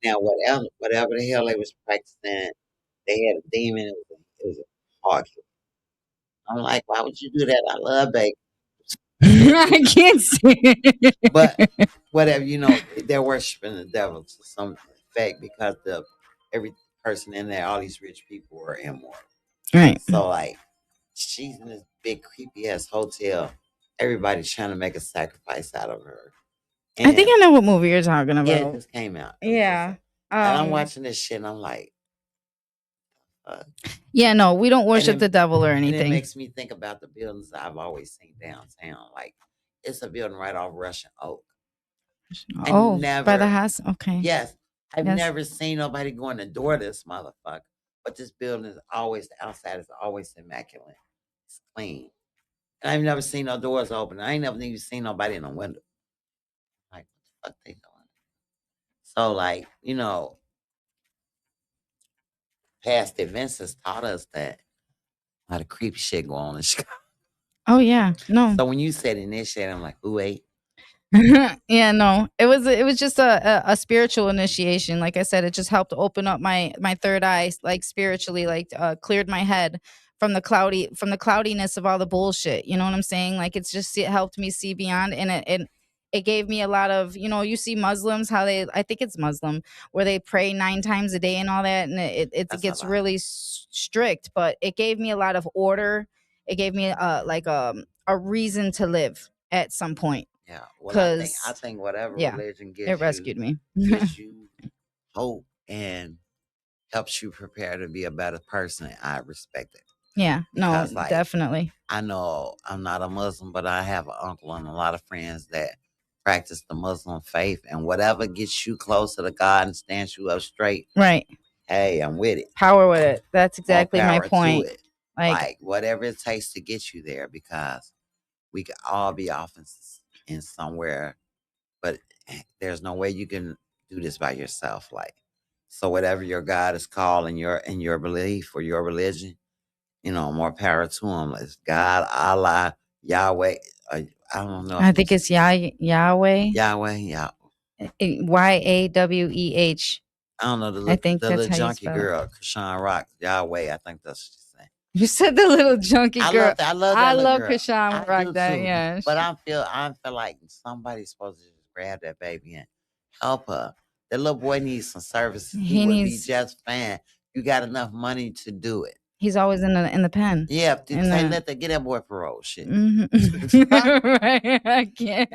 Now, whatever the hell they was practicing, they had a demon. It was a hard kill. I'm like, why would you do that? I love bacon. I can't see it. But whatever, they're worshiping the devil to some effect because every person in there, all these rich people are immoral. Right. So like, she's in this big creepy ass hotel. Everybody's trying to make a sacrifice out of her. I think I And know what movie you're talking yeah, it about. just came out. Yeah. And I'm watching this shit and I'm like, Yeah, no, we don't worship it- the devil or and it anything. makes me think about the buildings I've always seen downtown. Like, it's a building right off Russian Oak. Oh, by the never, house. Okay. yes, I've Yes. never seen nobody go in the door to this motherfucker. But this building is always, the outside is always immaculate. It's clean. And I've never seen no doors open. I ain't never even seen nobody in a window. Like, what the fuck they doing? So, like, past events has taught us that a lot of creepy shit go on in Chicago. Oh yeah. No. So when you said initiate, I'm like, who ate? Yeah, no. It was just a spiritual initiation. Like I said, it just helped open up my third eye, like spiritually, like cleared my head from the cloudiness of all the bullshit. You know what I'm saying? Like it helped me see beyond, and it gave me a lot of, you see Muslims, how I think it's Muslim, where they pray 9 times a day and all that, and it That's a gets lot. really strict, but it gave me a lot of order. It gave me like a reason to live at some point. Yeah. Well, I think Because whatever yeah, religion it gives rescued me. gives you hope and helps you prepare to be a better person. I respect it Yeah, no, because, like, definitely. I know I'm not a Muslim, but I have an uncle and a lot of friends that practice the Muslim faith, and whatever gets you closer to God and stands you up straight, Right. hey, I'm with it. Power with it. That's More exactly my power to point. it. Like, Like whatever it takes to get you there, because we could all be off in somewhere, but there's no way you can do this by yourself. Like, so whatever your God is called in your belief or your religion, more power to him. Like God, Allah, Yahweh. I don't know. I think it's Yahweh. Yahweh. Yeah. Yaweh. I don't know I think the that's little how you junkie spell it. girl, Krishan Rock. Yahweh. I think that's what she's saying. You said the little junkie girl. I love that I little love girl. Krishan I Rock do that. too. Yeah. But I feel like somebody's supposed to just grab that baby and help her. The little boy needs some services. He He would be needs. just fine. You got enough money to do it. He's always in the pen. Yeah, In say the. get that boy parole. Shit. Mhm. Right, I can't.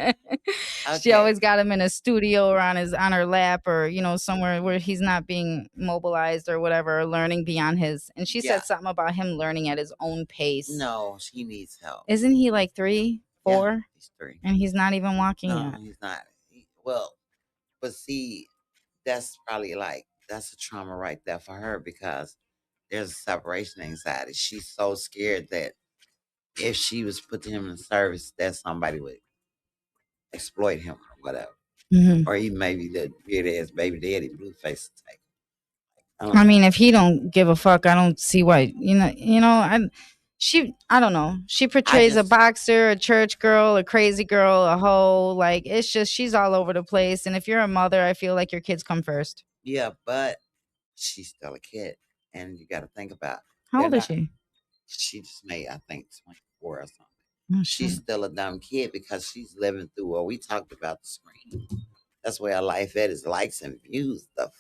She Okay. always got him in a studio or on her lap, or somewhere where he's not being mobilized or whatever, or learning beyond his. And she Yeah. said something about him learning at his own pace. No, he needs help. Isn't he like 3, 4? Yeah, he's 3. And he's not even walking No, yet. he's not. Well, but see, that's probably that's a trauma right there for her because there's a separation anxiety. She's so scared that if she was put to him in service, that somebody would exploit him or whatever. Mhm. Or even maybe the weird ass baby daddy Blueface type. I mean, if he don't give a fuck, I don't see why. I don't know. She portrays a boxer, a church girl, a crazy girl, a hoe. Like, it's just she's all over the place. And if you're a mother, I feel like your kids come first. Yeah, but she's still a kid, and you got to think about How old is she? She just made, I think, 24 or something. Oh, She's shit. still a dumb kid because she's living through what we talked about the screen. That's where life at is likes and views. The fuck.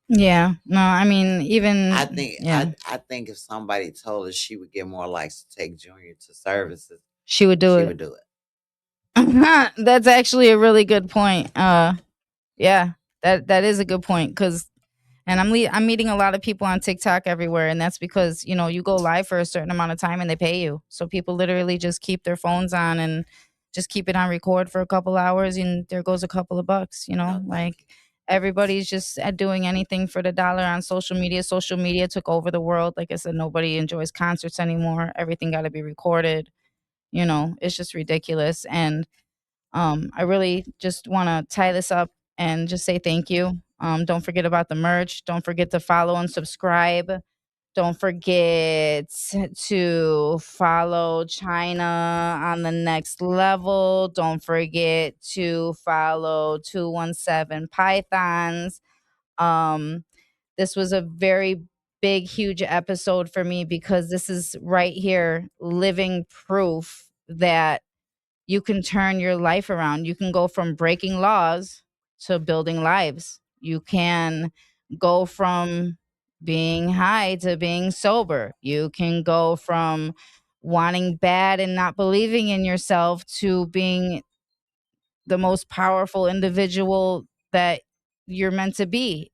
Yeah. No, I mean, even I think yeah, I think if somebody told her she would get more likes to take Junior to services, she would do she it. would do it. That's actually a really good point. Yeah, that is a good point because, and I'm meeting a lot of people on TikTok everywhere, and that's because you go live for a certain amount of time and they pay you. So people literally just keep their phones on and just keep it on record for a couple hours, and there goes a couple of bucks. No, thank Like you. everybody's just doing anything for the dollar on social media. Social media took over the world. Like I said, nobody enjoys concerts anymore. Everything got to be recorded. It's just ridiculous. And I really just want to tie this up and just say thank you. Don't forget about the merch. Don't forget to follow and subscribe. Don't forget to follow China on the next level. Don't forget to follow 217 Pythons. Um, this was a very big, huge episode for me because this is right here living proof that you can turn your life around. You can go from breaking laws to building lives. You can go from being high to being sober. You can go from wanting bad and not believing in yourself to being the most powerful individual that you're meant to be.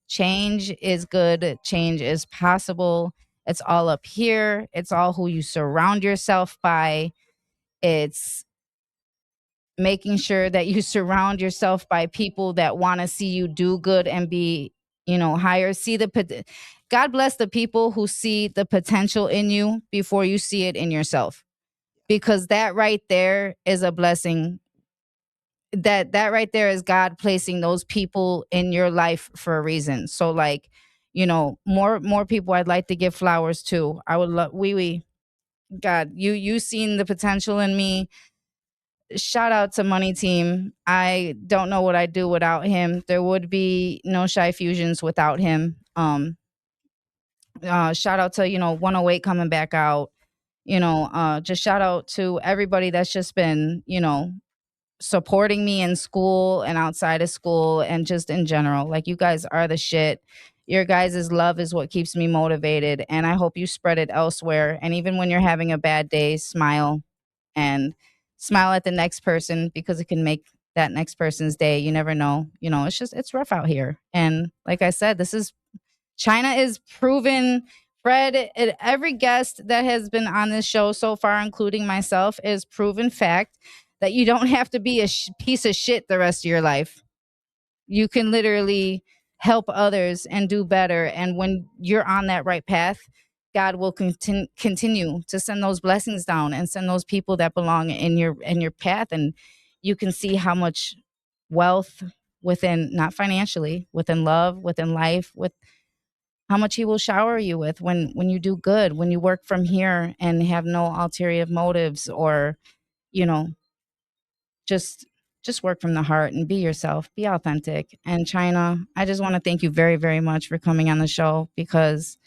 Change is good, change is possible. It's all up here. It's all who you surround yourself by. It's making sure that you surround yourself by people that want to see you do good and be, higher. God bless the people who see the potential in you before you see it in yourself, because that right there is a blessing. That right there is God placing those people in your life for a reason. So like, more people I'd like to give flowers to. I would love we God, you seen the potential in me. Shout out to Money Team. I don't know what I'd do without him. There would be no Shy Fusions without him. Shout out to 108 coming back out. Just shout out to everybody that's just been supporting me in school and outside of school and just in general. Like, you guys are the shit. Your guys' love is what keeps me motivated, and I hope you spread it elsewhere. And even when you're having a bad day, smile and smile at the next person, because it can make that next person's day. You never know. It's rough out here. And like I said, China is proven. Fred, every guest that has been on this show so far, including myself, is proven fact that you don't have to be a piece of shit the rest of your life. You can literally help others and do better. And when you're on that right path, God will continue to send those blessings down and send those people that belong in your path. And you can see how much wealth within, not financially, within love, within life, with how much he will shower you with when you do good, when you work from here and have no ulterior motives, or you know just work from the heart and be yourself, be authentic. And China, I just want to thank you very, very much for coming on the show, because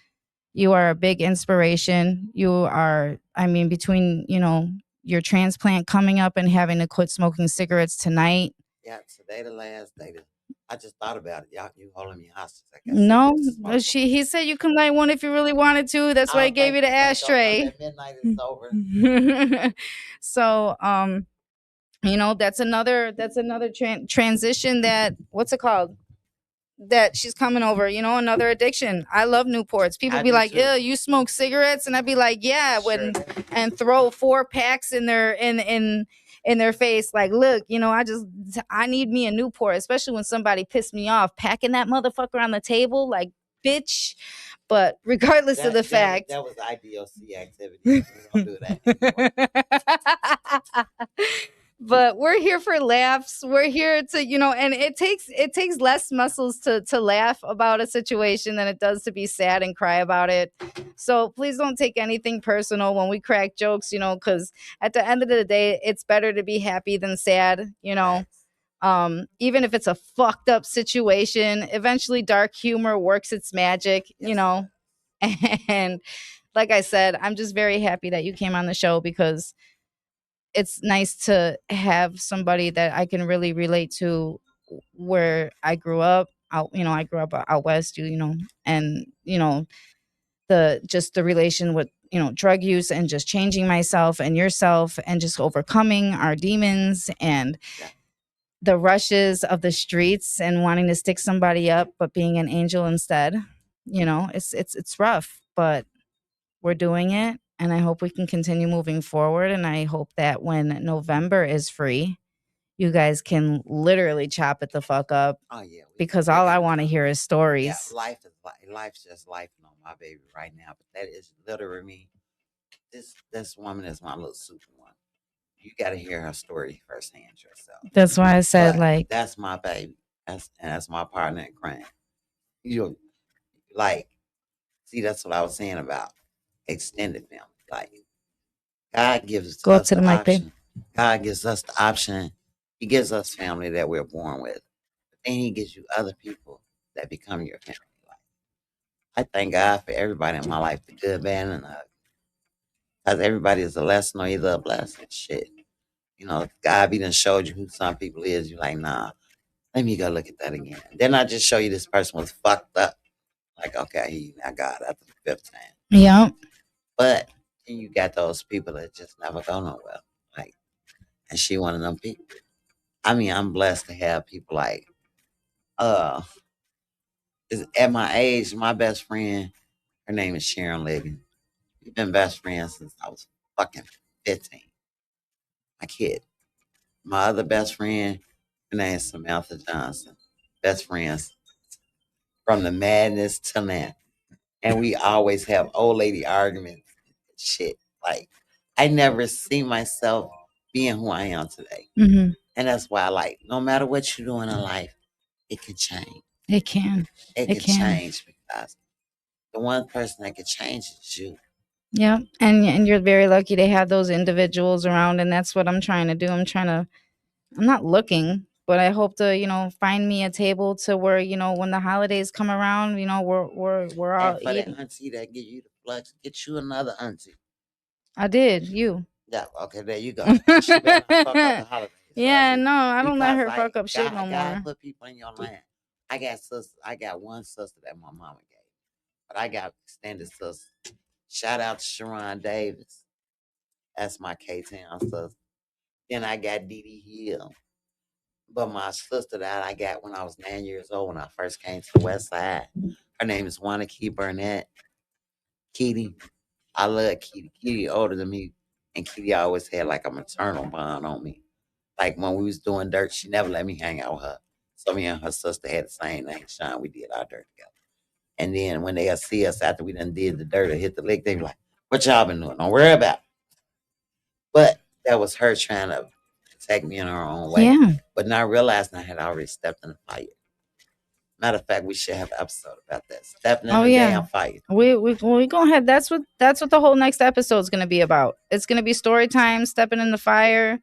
you are a big inspiration. You are, I mean, between, your transplant coming up and having to quit smoking cigarettes tonight. Yeah, today the last day. I just thought about it. Y'all, you holding me hostage. I got No, cigarettes to smoke 'em. he said you can light one if you really wanted to. That's why I he don't gave you think the it's gonna come ashtray. at midnight. It's over. So, that's another transition, that, what's it called, that she's coming over, another addiction. I love Newports. People I be do like, too. ew, you smoke cigarettes? And I'd be like, yeah, Sure. and throw 4 packs in their face. Like, look, I need me a Newport, especially when somebody pissed me off, packing that motherfucker on the table, like, bitch. But regardless of the fact, that was IDOC activity. We don't do that anymore. but we're here for laughs. We're here to, and it takes less muscles to laugh about a situation than it does to be sad and cry about it. So please don't take anything personal when we crack jokes, because at the end of the day, it's better to be happy than sad. Even if it's a fucked up situation, eventually dark humor works its magic. And like I said, I'm just very happy that you came on the show, because it's nice to have somebody that I can really relate to where I grew up. I grew up out west, and the relation with drug use and just changing myself and yourself and just overcoming our demons and Yeah. the rushes of the streets and wanting to stick somebody up but being an angel instead. It's rough, but we're doing it, and I hope we can continue moving forward, and I hope that when November is free, you guys can literally chop it the fuck up, Oh yeah. because all I want to hear is Yeah, stories. life's just life on my baby right now. But that is literally me. This woman is my little super one. You got to hear her story firsthand yourself. That's why I said, But like, that's my baby. That's my partner in crime. You like see that's what I was saying about extended family. Like God gives go up us to the the mic, babe. option. God gives us the option. He gives us family that we're born with. But then he gives you other people that become your family. Like I thank God for everybody in my life, the good, bad, and the ugly. Because everybody is a lesson or either a blessing. Shit. If God be done showed you who some people is, you're like, nah, let me go look at that again. Then I just show you this person was fucked up. Like, okay, I got it after the fifth time. Yeah. But then you got those people that just never go nowhere. Like, and she one of them people. I mean, I'm blessed to have people like, uh, at my age, my best friend, her name is Sharon Liggins. We've been best friends since I was fucking 15. My kid. My other best friend, her name is Samantha Johnson. Best friends from the madness to now. And we always have old lady arguments. Shit. Like, I never see myself being who I am today. Mm-hmm. And that's why, like, no matter what you're doing in life, it can change. It can. It It can can. change because the one person that can change is you. Yeah. And you're very lucky to have those individuals around, and that's what I'm trying to do. I'm not looking, but I hope to, find me a table to where, when the holidays come around, we're all And for that eating. auntie that give you the flux, get you another auntie. I did. You. Yeah, okay, there you go. But she better not fuck up the holidays. Yeah, Ozzy. no, I don't let Because her fuck like up shit no God more. put people in your life. I got one sister that my mama gave. But I got extended sisters. Shout out to Sharon Davis. That's my K Town sister. Then I got Dee Dee Hill. But my sister that I got when I was 9 years old when I first came to the West Side. Her name is Wanaki Burnett. Kitty. I love Kitty. Kitty older than me. And Kitty always had like a maternal bond on me. Like when we was doing dirt, she never let me hang out with her. So me and her sister had the same name, Sean. We did our dirt together. And then when they see us after we done did the dirt or hit the lick, they be like, "What y'all been doing? Don't worry about it." But that was her trying to protect me in her own way. Yeah. But not realizing I had already stepped in the fire. Matter of fact, we should have an episode about that. Stepping in Oh the yeah. damn fire. We go ahead. That's what the whole next episode is gonna be about. It's gonna be story time, stepping in the fire,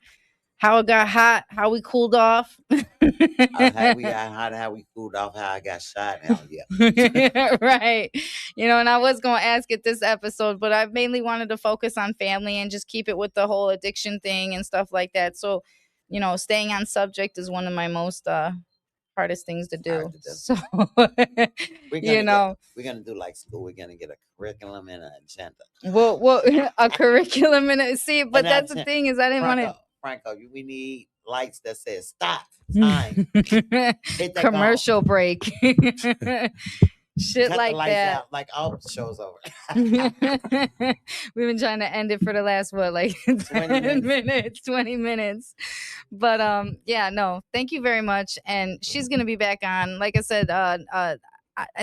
how it got hot, how we cooled off. How we got hot, how we cooled off, how I got shot. Hell yeah. Right. And I was going to ask it this episode, but I mainly wanted to focus on family and just keep it with the whole addiction thing and stuff like that. So, staying on subject is one of my most hardest things to do. Hard to do. So, We're gonna do like school. We're gonna get a curriculum and an agenda. well, a curriculum and see, but And that's the thing is I didn't want to. Franco, we need lights that says stop time. Hit that Commercial gong. break. Shit Cut like the lights that. out. Like show's over. We've been trying to end it for the last 20 minutes, 20 minutes. But yeah, no, thank you very much. And she's gonna be back on. Like I said, I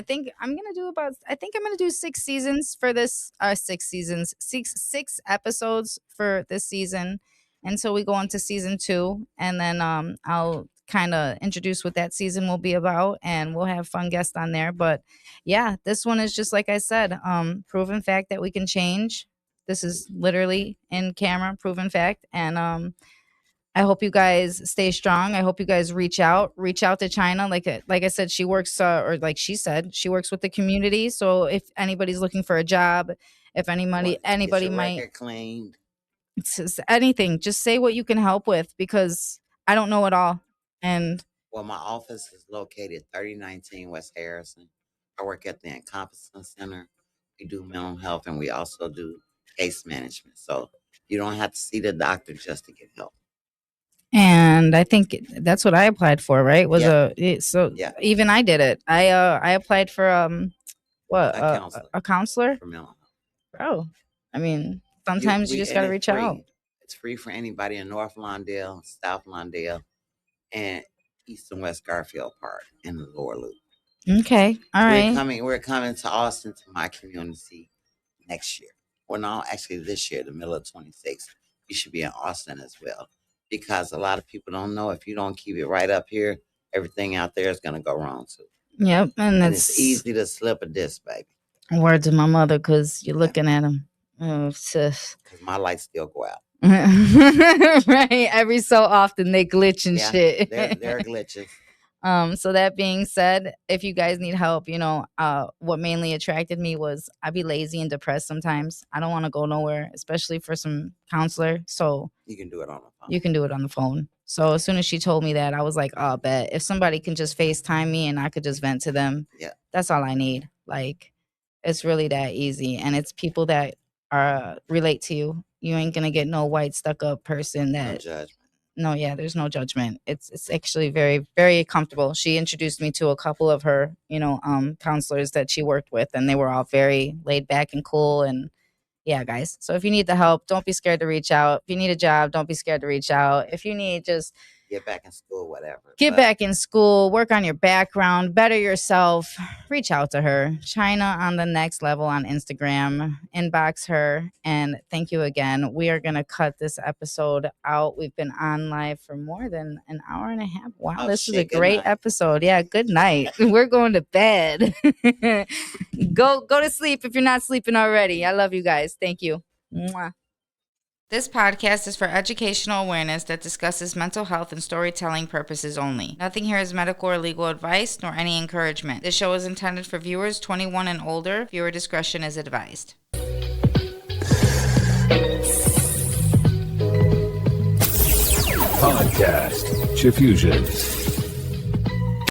think I'm gonna do 6 seasons for this 6 seasons, six episodes for this season until we go into season 2. And then I'll kind of introduce what that season will be about, and we'll have fun guests on there. But yeah, this one is just like I said, proven fact that we can change. This is literally in camera, proven fact. And I hope you guys stay strong. I hope you guys reach out to China. Like I said, she works, or like she said, she works with the community. So if anybody's looking for a job, if anybody Get your might record cleaned. anything, just say what you can help with, because I don't know it all, and Well, my office is located 3019 West Harrison. I work at the Encompassing Center. We do mental health and we also do case management. So you don't have to see the doctor just to get help. And I think that's what I applied for, right? Was Yeah. so Yeah. even I did it. I applied for what A counselor a counselor. for mental health. Oh, I mean, sometimes you just got to reach out. It's free for anybody in North Lawndale, South Lawndale, and East and West Garfield Park in the Lower Loop. Okay, all right. We're coming to Austin to my community next year. Well, no, actually this year, the middle of 26. You should be in Austin as well. Because a lot of people don't know if you don't keep it right up here, everything out there is going to go wrong too. Yep, and it's easy to slip a disc, baby. Words of my mother, because you're looking at them. Oh, sis. Because my lights still go out. Right, every so often they glitch and shit. They're glitches. So that being said, if you guys need help, what mainly attracted me was I'd be lazy and depressed sometimes. I don't want to go nowhere, especially for some counselor. So you can do it on the phone. You can do it on the phone. So as soon as she told me that, I was like, oh, bet. If somebody can just FaceTime me and I could just vent to them, that's all I need. Like, it's really that easy. And it's people that relate to you. You ain't going to get no white stuck up person that... No judgment. No, yeah, there's no judgment. It's actually very, very comfortable. She introduced me to a couple of her, counselors that she worked with, and they were all very laid back and cool. And yeah, guys. So if you need the help, don't be scared to reach out. If you need a job, don't be scared to reach out. If you need just get back in school, whatever. Get back in school, work on your background, better yourself, reach out to her. China on the Next Level on Instagram, inbox her. And thank you again. We are going to cut this episode out. We've been on live for more than an hour and a half. Wow, this is a great episode. Yeah, good night. We're going to bed. Go to sleep if you're not sleeping already. I love you guys. Thank you. Mwah. This podcast is for educational awareness that discusses mental health and storytelling purposes only. Nothing here is medical or legal advice, nor any encouragement. This show is intended for viewers 21 and older. Viewer discretion is advised. Podcast Diffusion.